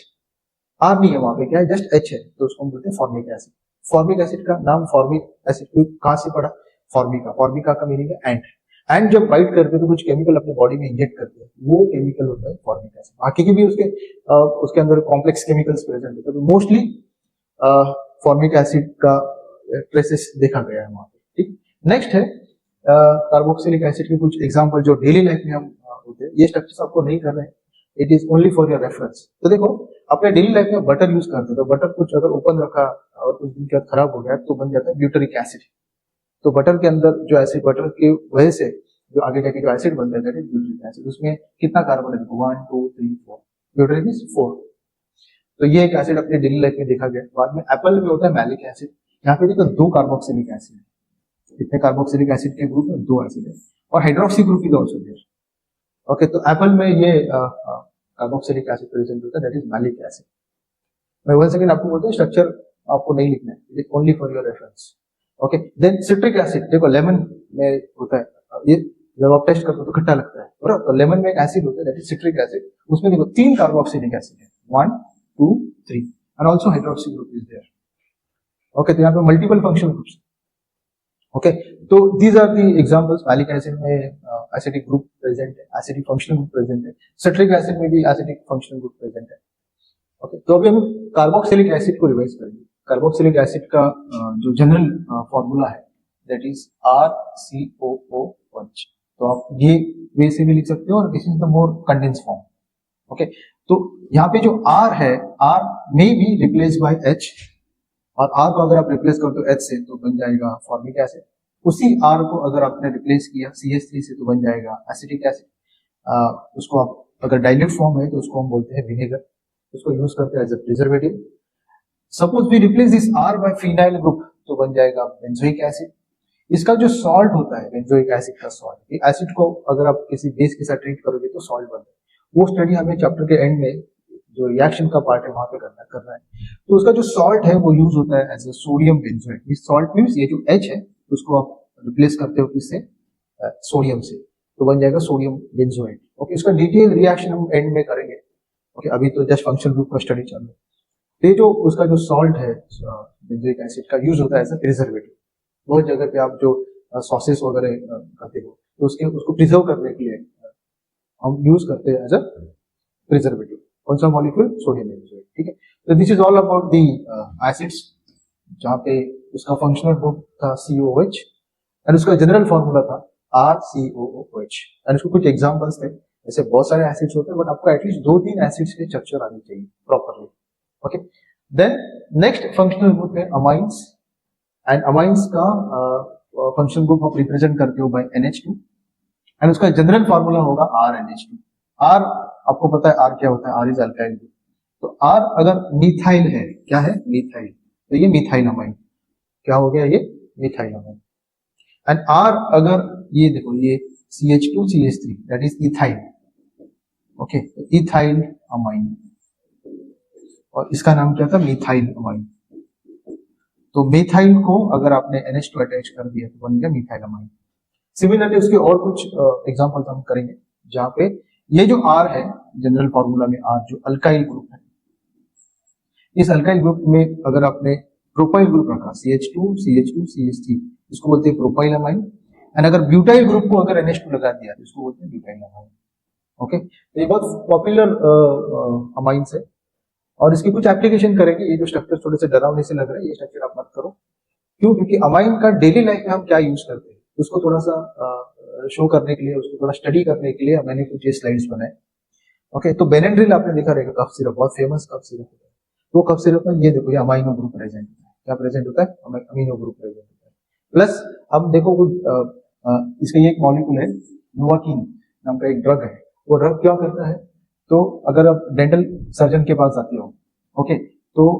S1: R नहीं है वहां पे, क्या है, जस्ट H है, तो उसको हम बोलते हैं फॉर्मिक एसिड। फॉर्मिक एसिड का नाम फॉर्मिक एसिड कहां से पड़ा, फॉर्मिका, फॉर्मिका का मीनिंग है एंट। एंड जब बाइट करते हैं तो कुछ केमिकल अपने बॉडी में इंजेक्ट करते हैं, वो केमिकल होता है फॉर्मिक एसिड। बाकी के भी उसके अंदर कॉम्प्लेक्स केमिकल्स प्रेजेंट होते हैं, तो मोस्टली फॉर्मिक एसिड का ट्रेसेस देखा गया है वहां पे। ठीक, नेक्स्ट है कार्बोक्सिलिक एसिड के कुछ एग्जांपल जो डेली लाइफ में हम होते हैं। ये स्ट्रक्चर्स आपको नहीं कर रहे हैं, it is only for your reference. तो देखो अपने डेली लाइफ में बटर यूज करते हैं, तो बटर कुछ अगर ओपन रखा और कुछ दिन के बाद खराब हो गया तो बन जाता है ब्यूटरिक एसिड। तो बटर के अंदर जो एसिड, बटर की वजह से जो आगे जाके जो एसिड बनता है दैट इज ब्यूटरिक एसिड। उसमें कितना कार्बन है, 1 2 3 4, ब्यूटरिक इज 4। तो ये एक एसिड अपने डेली लाइफ में देखा गया। बाद में एप्पल में होता है मैलिक एसिड, यहाँ पे देखो 2 कार्बोक्सिलिक एसिड है, इतने कार्बोक्सिलिक एसिड के ग्रुप में 2 एसिड है, और hydroxy group is also there. Okay, तो एप्पल में ये कार्बोक्सिलिक एसिड प्रेजेंट होता है दैट इज मैलिक एसिड। मैं वन सेकंड आपको बोलता हूँ, स्ट्रक्चर आपको नहीं लिखना है, it is only for your reference. Okay, then citric acid, देखो लेमन में होता है, ये जब आप टेस्ट करते हो तो खट्टा लगता है, बराबर। तो लेमन में एक एसिड होता है दैट इज सिट्रिक एसिड, उसमें देखो 3 कार्बोक्सिलिक एसिड है, 1 2 3, and also hydroxy group is there. Okay, तो यहाँ पे मल्टीपल फंक्शनल ग्रुप्स। ओके, तो these are the examples. Malic acid में एसिडिक ग्रुप प्रेजेंट है, एसिडिक फंक्शनल ग्रुप प्रेजेंट है, सिट्रिक एसिड में भी एसिडिक फंक्शनल ग्रुप प्रेजेंट है। ओके, तो अभी हम कार्बोक्सिलिक एसिड को रिवाइज करेंगे। कार्बोक्सिलिक एसिड का जो जनरल फॉर्मूला है दैट इज RCOOH। तो आप ये वे से भी लिख सकते हो, और this is the more condense form. Okay, तो यहाँ पे जो R है, R may be replace by H, और R को अगर आप रिप्लेस करते हो H से तो बन जाएगा फॉर्मिक एसिड। उसी R को अगर आपने रिप्लेस किया CH3 से तो बन जाएगा एसिटिक एसिड। उसको आप अगर डाइल्यूट फॉर्म है तो उसको हम बोलते हैं विनेगर, उसको यूज करते हैं as a preservative. Suppose we replace this R by phenyl group तो बन जाएगा बेंजोइक एसिड। इसका जो सॉल्ट होता है बेंजोइक एसिड का सॉल्ट, एसिड को अगर आप किसी बेस के साथ ट्रीट करोगे तो सॉल्ट बनता है। वो स्टडी हमें चैप्टर के एंड में जो रिएक्शन का पार्ट है वहां पे करना है। तो उसका जो सॉल्ट है वो यूज होता है एज अ सोडियम बेंजोएट। इस सॉल्ट मींस ये जो H है उसको आप रिप्लेस करते हो किससे, सोडियम से, तो बन जाएगा सोडियम बेंजोएट। ओके, इसका डिटेल रिएक्शन हम एंड में करेंगे। ओके, अभी तो जस्ट फंक्शनल ग्रुप का स्टडी चालू है। तो ये जो उसका जो सॉल्ट है बेंजोइक एसिड का यूज होता है एज अ प्रिजर्वेटिव। बहुत जगह पे आप जो सॉसेस वगैरह खाते हो तो उसको प्रिजर्व करने के लिए हम यूज करते हैं एज अ प्रिजर्वेटिव। कौन सा मॉलिक्यूल, सोडियम बेंजोएट। ठीक है, तो this is all about the acids, जहाँ पे उसका फंक्शनल ग्रुप था COOH एंड उसका जनरल फॉर्मूला था RCOOH। एंड उसको कुछ एग्जांपल्स थे, ऐसे बहुत सारे एसिड्स होते हैं बट आपको एटलीस्ट 2-3 एसिड्स के स्ट्रक्चर आनी चाहिए properly. Okay, then next functional group है अमाइंस, एंड अमाइंस का फंक्शनल ग्रुप आप रिप्रेजेंट करते हो बाय NH2, एंड उसका जनरल फॉर्मूला होगा RNH2। R आपको पता है R क्या होता है, R इज अल्काइल ग्रुप। तो R अगर मिथाइल है, क्या है, मिथाइल, तो ये मिथाइल अमाइन, क्या हो गया, ये मिथाइल अमाइन। एंड R अगर ये देखो ये CH2CH3 that is ethyl. Okay, तो इथाइल अमाइन, और इसका नाम क्या था, मिथाइल अमाइन। तो मिथाइल को अगर आपने NH2 अटैच कर दिया तो बन गया मिथाइल अमाइन। सिमिलरली उसके और कुछ एग्जांपल्स हम करेंगे, जहां पे ये जो R है जनरल फॉर्मूला में R जो अल्काइल ग्रुप है, इस अल्काइल ग्रुप में अगर आपने प्रोपाइल ग्रुप रखा CH2CH2CH3 इसको बोलते हैं प्रोपाइल अमाइन, एंड अगर ब्यूटाइल ग्रुप को अगर NH2 लगा दिया तो इसको बोलते हैं ब्यूटाइल अमाइन। ओके, तो ये बहुत पॉपुलर अमाइंस है, और इसकी कुछ एप्लीकेशन करेंगे। ये जो स्ट्रक्चर थोड़े से डरावने से लग रहे हैं, ये स्ट्रक्चर आप मत करो। क्यों, क्योंकि अमाइन का डेली लाइफ में हम क्या यूज करते हैं उसको थोड़ा सा शो करने के लिए, उसको थोड़ा स्टडी करने के लिए मैंने कुछ ये स्लाइड्स बनाए। ओके, तो बेनेड्रिल आपने देखा रहेगा, कफ सिरप, बहुत फेमस कफ सिरप है। तो कफ सिरप में ये देखो ये अमाइनो ग्रुप प्रेजेंट होता है, क्या प्रेजेंट होता है, अमीनो ग्रुप प्रेजेंट होता है। प्लस अब देखो इसका ये एक मॉलिक्यूल है नोवाकीन नाम का एक ड्रग है। वो ड्रग क्या करता है, तो अगर आप डेंटल सर्जन के पास जाते हो, ओके, तो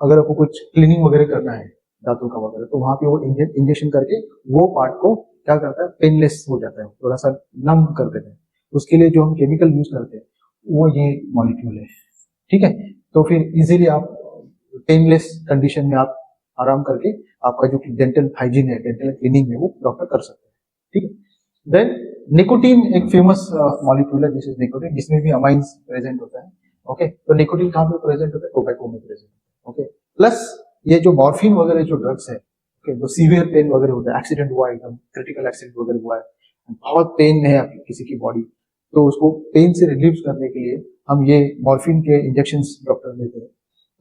S1: अगर आपको कुछ क्लीनिंग वगैरह करना है दांतों का वगैरह, तो वहां पे वो इंजेक्शन करके वो पार्ट को क्या करता है, पेनलेस हो जाता है, थोड़ा सा नम कर देता है। उसके लिए जो हम केमिकल यूज करते हैं वो ये मॉलिक्यूल है। ठीक है, तो फिर इजीली आप पेनलेस कंडीशन में आप आराम करके आपका जो डेंटल हाइजीन है, डेंटल क्लीनिंग है, वो डॉक्टर कर सकते हैं। ठीक है, देन निकोटीन एक फेमस मॉलिक्यूल है, दिस इज निकोटीन, जिसमें भी अमाइंस प्रेजेंट होता है। ओके, तो निकोटीन कहाँ पे प्रेजेंट होता है, टोबैको में प्रेजेंट होता है। ओके, प्लस ये जो मॉर्फिन वगैरह जो ड्रग्स है, ओके, जो सीवियर पेन वगैरह होता है, एक्सीडेंट हुआ है, एकदम क्रिटिकल एक्सीडेंट वगैरह हुआ है, बहुत पेन है आपकी किसी की बॉडी, तो उसको पेन से रिलीव करने के लिए हम ये मॉर्फिन के इंजेक्शन डॉक्टर देते हैं।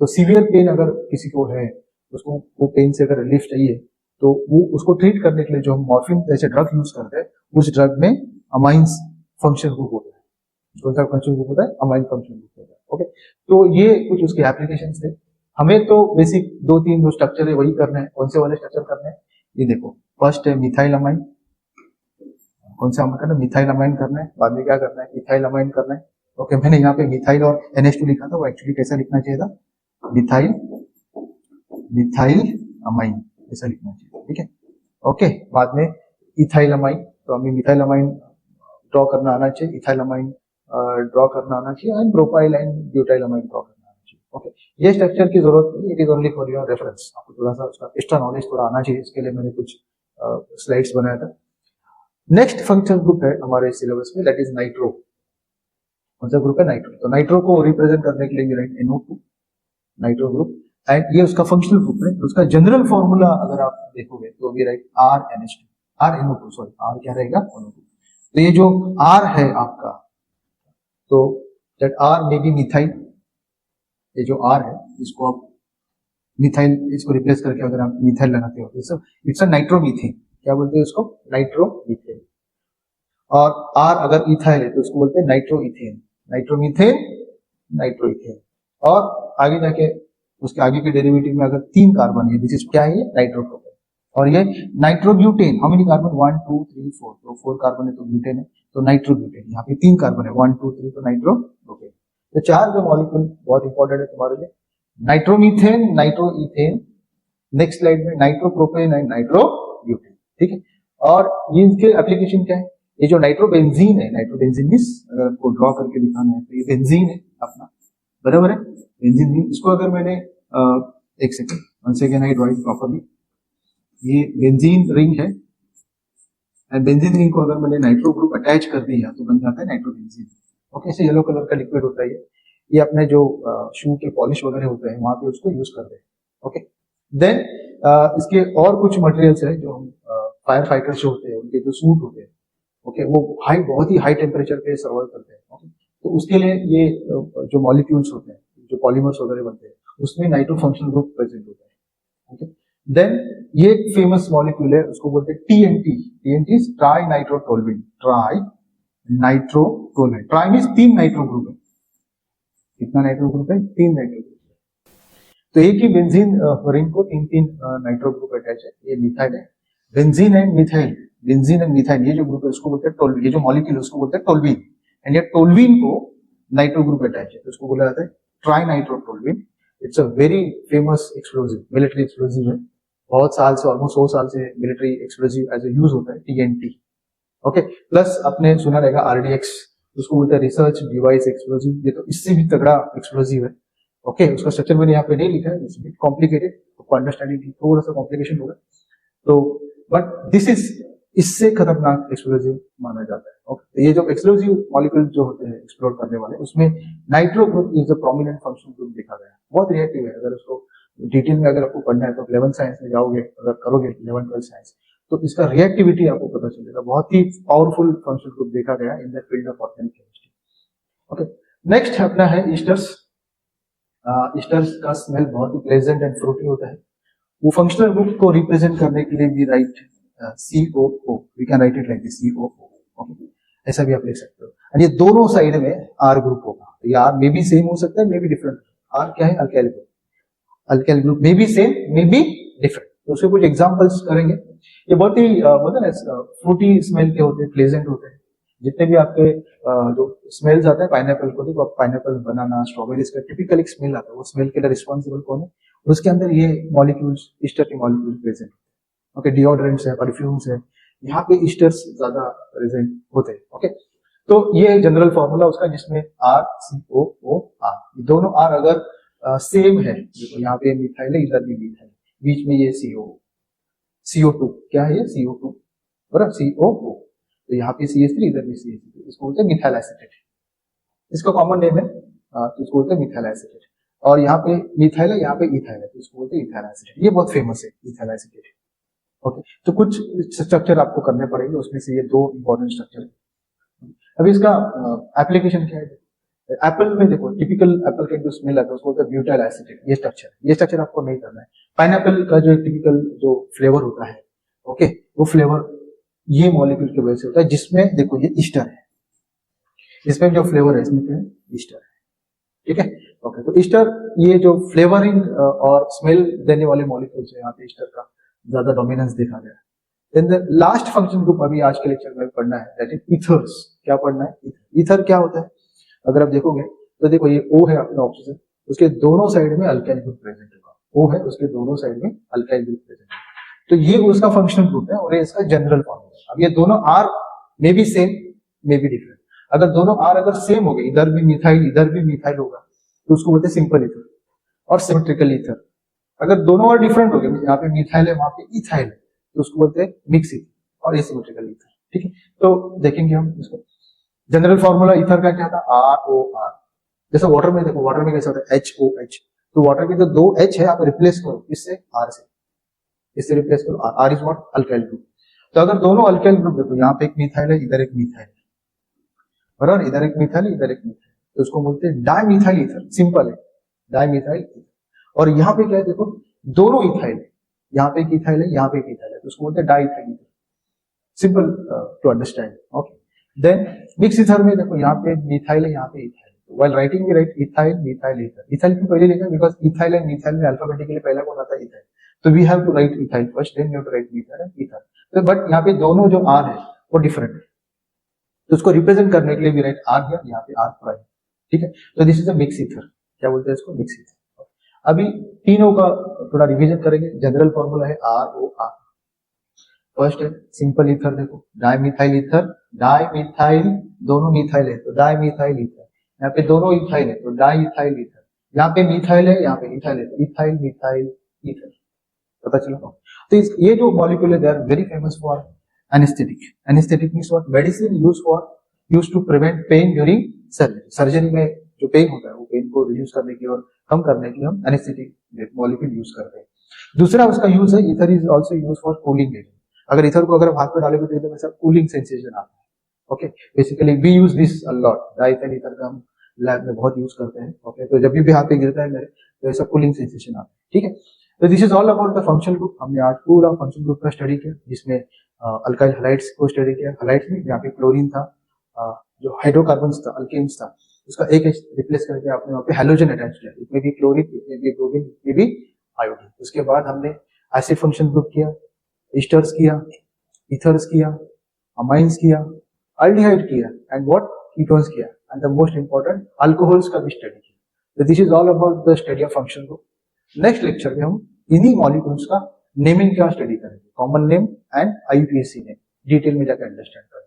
S1: तो सीवियर पेन अगर किसी को है, उसको वो पेन से अगर रिलीफ चाहिए, तो वो उसको ट्रीट करने के लिए जो हम मॉर्फिन जैसे ड्रग यूज करते हैं, उस ड्रग में अमाइंस फंक्शन ग्रुप होता है। कौन सा फंक्शन ग्रुप होता है? अमाइन फंक्शन ग्रुप होता है। ओके, तो ये कुछ उसके एप्लीकेशन थे। हमें तो बेसिक 2-3 जो स्ट्रक्चर है वही करना है। कौन से वाले स्ट्रक्चर करने हैं? ये देखो, फर्स्ट है मिथाइल अमाइन। कौन सा अमाइन करना है? मिथाइल अमाइन करना है। बाद में क्या करना है? इथाइल अमाइन करना है। ओके, मैंने यहाँ पे मिथाइल और NH2 लिखा था, वो एक्चुअली कैसा लिखना चाहिए था? मिथाइल मिथाइल अमाइन ऐसा लिखना चाहिए, ठीक है। ओके, बाद में इथाइल अमाइन, तो हमें मिथाइल अमाइन ड्रॉ करना आना चाहिए, इथाइल अमाइन ड्रॉ करना आना चाहिए, and propyl and butyl amine draw करना आना चाहिए। ओके, ये स्ट्रक्चर की जरूरत नहीं, it is only for your reference. आपको थोड़ा सा उसका एक्स्ट्रा नॉलेज थोड़ा आना चाहिए, इसके लिए मैंने कुछ स्लाइड्स बनाया था। नेक्स्ट फंक्शन ग्रुप है हमारे सिलेबस में, दैट इज नाइट्रो। कौन सा ग्रुप है? नाइट्रो। तो नाइट्रो को रिप्रेजेंट करने के लिए we write NO2, nitro group, and ये उसका फंक्शनल ग्रुप है। उसका जनरल फॉर्मूला अगर आप देखोगे तो we right RNO2, sorry, R क्या रहेगा? NO2। तो ये जो R है आपका, तो that R may be methyl. ये जो R है, इसको आप मिथाइल, इसको रिप्लेस करके अगर आप मिथाइल लगाते हो तो इट्स अ नाइट्रोमीथेन। क्या बोलते हैं उसको? नाइट्रोमीथेन। और R अगर इथाइल है तो उसको बोलते हैं नाइट्रोइथेन। Nitromethane, nitroethane. और आगे जाके उसके आगे के डेरिवेटिव में अगर 3 कार्बन है, दिस इज क्या है? ये नाइट्रोप्रोपेन। और ये नाइट्रोब्यूटेन, हाउ मेनी कार्बन? 1 2 3 4, तो 4 कार्बन है तो ब्यूटेन है, तो नाइट्रोब्यूटेन। यहाँ पे 3 कार्बन है, 1 2 3, तो नाइट्रोप्रोपेन। तो 4 जो मॉलिक्यूल बहुत इंपॉर्टेंट है तुम्हारे लिए, नाइट्रोमीथेन, नाइट्रोइथेन, नेक्स्ट स्लाइड में नाइट्रोप्रोपेन एंड नाइट्रोब्यूटेन, ठीक है। और ये इनके एप्लीकेशन क्या है? ये जो नाइट्रोबेंजीन है, नाइट्रोबेंजीन मींस अगर आपको ड्रॉ करके दिखाना है तो ये बेंजीन है अपना, बराबर है? बेंजीन, इसको अगर मैंने एक second, once again I draw it properly, ये बेंजीन रिंग है, एंड बेंजीन रिंग को अगर मैंने नाइट्रो ग्रुप अटैच कर दिया तो बन जाता है नाइट्रोबेंजीन। ओके, ऐसे येलो कलर का लिक्विड होता है ये अपने जो शू के पॉलिश वगैरह होते हैं वहां पे उसको यूज करते हैं। ओके, देन इसके और कुछ मटेरियल्स है जो हम फायर फाइटर्स जो होते हैं उनके जो सूट होते हैं, ओके, वो बहुत ही हाई टेम्परेचर पे सर्वाइव करते हैं। ओके, तो उसके लिए ये जो मॉलिक्यूल्स होते हैं, जो पॉलीमर्स वगैरह बनते हैं, उसमें नाइट्रो फंक्शनल ग्रुप प्रेजेंट होता है। ओके, देन ये एक फेमस मॉलिक्यूल है, उसको बोलते हैं TNT। TNT tri nitrotoluene. Tri nitrotoluene, tri means 3 nitro group है। कितना नाइट्रो ग्रुप है? 3 नाइट्रो ग्रुप। तो एक ही बेंजीन रिंग को 3 नाइट्रो ग्रुप अटैच है। ये मिथाइल है, benzene and methyl, benzene and methyl, ये जो ग्रुप है उसको बोलते हैं टोल्यूइन। ये जो मॉलिक्यूल है उसको बोलते हैं टोल्यूइन, एंड ये टोल्यूइन को नाइट्रो ग्रुप अटैच है तो उसको बोला जाता है tri nitrotoluene. It's a very famous explosive, military explosive है। बहुत साल से, ऑलमोस्ट 100 साल से military explosive as a use होता है, TNT। ओके, प्लस आपने सुना रहेगा RDX, उसको बोलते हैं रिसर्च डिवाइस एक्सप्लोजिव। ये तो इससे भी तगड़ा एक्सप्लोजिव है। ओके, उसका स्ट्रक्चर मैंने यहाँ पे नहीं लिखा है, इट्स बिट कॉम्प्लिकेटेड, आपको अंडरस्टैंडिंग थोड़ा सा कॉम्प्लिकेशन होगा, तो बट दिस इज इससे खतरनाक एक्सप्लोजिव माना जाता है। ओके, ये जो एक्सप्लोजिव मॉलिक्यूल जो होते हैं एक्सप्लोर करने वाले, उसमें nitro group is a prominent functional group देखा गया है। बहुत रिएक्टिव है, अगर उसको डिटेल में अगर आपको पढ़ना है तो 11th साइंस में जाओगे, अगर करोगे 11th-12th साइंस, तो इसका रिएक्टिविटी आपको पता चलेगा। बहुत ही पावरफुल फंक्शनल ग्रुप देखा गया in the field of organic chemistry. Okay, next अपना है ईस्टर्स। ईस्टर्स का स्मेल बहुत ही प्लेजेंट एंड फ्रूटी होता है। वो फंक्शनल ग्रुप को रिप्रेजेंट करने के लिए we write COO, we can write it like this, COO। Okay, ऐसा भी आप लिख सकते हो। और ये दोनों साइड में R ग्रुप होगा। ये R मे बी सेम हो सकता है, मे बी डिफरेंट। R क्या है? Alkyl group. Alkyl group may be same, may be different. तो उसके कुछ एग्जांपल्स करेंगे। ये बहुत ही बोलते हैं ना, फ्रूटी स्मेल के होते हैं, प्लेजेंट होते हैं। जितने भी आपके जो स्मेल्स आते हैं पाइनएप्पल को, देखो आप पाइनएप्पल, बनाना, स्ट्रॉबेरीज का टिपिकल एक स्मेल आता है, वो स्मेल के लिए रिस्पॉन्सिबल कौन है? उसके अंदर ये मॉलिक्यूल्स, ईस्टर के मॉलिक्यूल्स प्रेजेंट होते हैं। ओके, डिओड्रेंट्स है, परफ्यूम्स है, यहाँ पे ईस्टर्स ज्यादा प्रेजेंट होते हैं। ओके, तो ये जनरल फॉर्मूला उसका, जिसमें RCOOR, दोनों R अगर सेम है, देखो यहाँ पे मिथाइल है, इधर भी मिथाइल, बीच में ये CO2, क्या है ये? CO2, बराबर, COO। तो यहाँ पे CH3, इधर भी CH3, इसको बोलते हैं मिथाइल एसिटेट। इसका कॉमन नेम है, तो इसको बोलते हैं मिथाइल एसिटेट। और यहाँ पे मिथाइल है, यहाँ पे इथाइल है, तो इसको बोलते हैं इथाइल एसिटेट। ये बहुत फेमस है, इथाइल एसिटेट। ओके, तो कुछ स्ट्रक्चर आपको करने पड़ेंगे, उसमें से ये दो इंपॉर्टेंट स्ट्रक्चर है। अभी इसका एप्लीकेशन क्या है? एप्पल में देखो, टिपिकल एप्पल का जो स्मेल आता है उसको बोलते हैं ब्यूटाइल एसिटेट, ये स्ट्रक्चर आपको नहीं करना है। पाइनएप्पल का जो टिपिकल जो फ्लेवर होता है, ओके, वो फ्लेवर ये मॉलिक्यूल की वजह से होता है, जिसमें देखो ये ईस्टर है, इसमें जो फ्लेवर है इसमें क्या है? ईस्टर है, ठीक है। ओके, तो ईस्टर ये जो फ्लेवरिंग और स्मेल देने वाले मॉलिक्यूल्स है, यहाँ पे ईस्टर का ज्यादा डोमिनेंस देखा गया है। Then the last function group अभी आज के लेक्चर में पढ़ना है, दैट इज ईथर्स। क्या पढ़ना है? ईथर क्या होता है? अगर आप देखोगे तो देखो ये O है अपना ऑक्सीजन, उसके दोनों साइड में अल्काइल ग्रुप प्रेजेंट होगा। O है, उसके दोनों साइड में अल्काइल ग्रुप प्रेजेंट है, तो ये उसका फंक्शनल ग्रुप है और ये इसका जनरल फॉर्मूला है। अब ये दोनों R may be same may be different. अगर दोनों R अगर सेम हो गए, इधर भी मिथाइल इधर भी मिथाइल होगा, तो उसको बोलते हैं सिंपल ईथर और सिमेट्रिकल ईथर। अगर दोनों और डिफरेंट हो गए, यहाँ पे मिथाइल है वहां पे इथाइल है, तो उसको बोलते हैं मिक्स ईथर और एसिमेट्रिकल ईथर, ठीक है। तो देखेंगे हम इसको। जनरल फॉर्मूला ईथर का क्या था? ROR। जैसे वाटर में देखो, वाटर में कैसे होता है? HOH। तो वाटर के जो दो H है आप रिप्लेस करो इससे R से, इससे रिप्लेस करो R is what? Alkyl group. तो अगर दोनों अल्काइल ग्रुप देखो, यहाँ पे एक मिथाइल है इधर एक मिथाइल है, बराबर, इधर एक मिथाइल है इधर एक मिथाइल, तो उसको बोलते हैं डाइमिथाइल ईथर। सिंपल है, डाइमिथाइल ईथर। और यहाँ पे क्या है? देखो दोनों इथाइल है, यहाँ पे एक इथाइल है यहाँ पे एक इथाइल है, तो उसको बोलते हैं diethyl ether. Simple to understand, okay. Then mix ether में देखो, यहाँ पे मिथाइल है यहाँ पे इथाइल है, while writing we write ethyl methyl ether. Ethyl क्यों पहले लिखा? बिकॉज इथाइल एंड मिथाइल में अल्फाबेटिकली पहला कौन आता है? इथाइल। तो we have to write ethyl first, then we have to write methyl and ether. तो बट यहाँ पे दोनों जो R है वो डिफरेंट है, तो उसको रिप्रेजेंट करने के लिए वी राइट R हियर, यहाँ पे R प्राइम, ठीक है। तो this is a mix ether. क्या बोलते हैं इसको? Mix ether. अभी तीनों का थोड़ा रिवीजन करेंगे। जनरल फॉर्मूला है ROR। फर्स्ट है सिंपल ईथर, देखो डाइमिथाइल ईथर, डाइमिथाइल दोनों मिथाइल है तो डाइमिथाइल ईथर, यहाँ पे दोनों इथाइल है तो डाइथाइल ईथर, यहाँ पे मिथाइल है यहाँ पे इथाइल है तो इथाइल मिथाइल ईथर। पता चला? तो ये जो मॉलिक्यूल है they are very famous for anesthetic. Anesthetic means what? Medicine used to prevent pain during surgery. Surgery में जो पेन होता है वो पेन को रिड्यूस करने की और कम करने के लिए हम एनेस्थेटिक मॉलिक्यूल यूज करते हैं। दूसरा उसका यूज है, ether is also used for cooling agent. अगर ईथर को अगर हाथ पे डालोगे तो एकदम ऐसा कूलिंग सेंसेशन आता है, okay. Basically we use this a lot, diethyl ether का हम लैब में बहुत यूज करते हैं, ओके। तो जब भी हाथ पे गिरता है मेरे तो ऐसा कूलिंग सेंसेशन आता है, ठीक है। तो this is all about the functional group. हमने आज पूरा फंक्शनल ग्रुप का स्टडी किया, जिसमें अल्काइल हैलाइड्स को स्टडी किया। हैलाइड्स में यहाँ पे क्लोरीन था, जो हाइड्रोकार्बन्स था, अल्केन्स था, उसका एक रिप्लेस करके आपने वहाँ पे हैलोजन अटैच किया, इसमें भी क्लोरीन, इसमें भी ब्रोमीन, इसमें भी आयोडीन। उसके बाद हमने एसिड फंक्शन ग्रुप किया, ईस्टर्स किया, ईथर्स किया, अमाइंस किया, अल्डिहाइड किया एंड व्हाट? कीटोन्स किया, and the most important alcohols का भी स्टडी किया। तो this is all about the study of function group. Next lecture में हम इन्हीं मॉलिक्यूल्स का नेमिंग का स्टडी करेंगे, common name and IUPAC name, detail में जाकर अंडरस्टैंड करेंगे।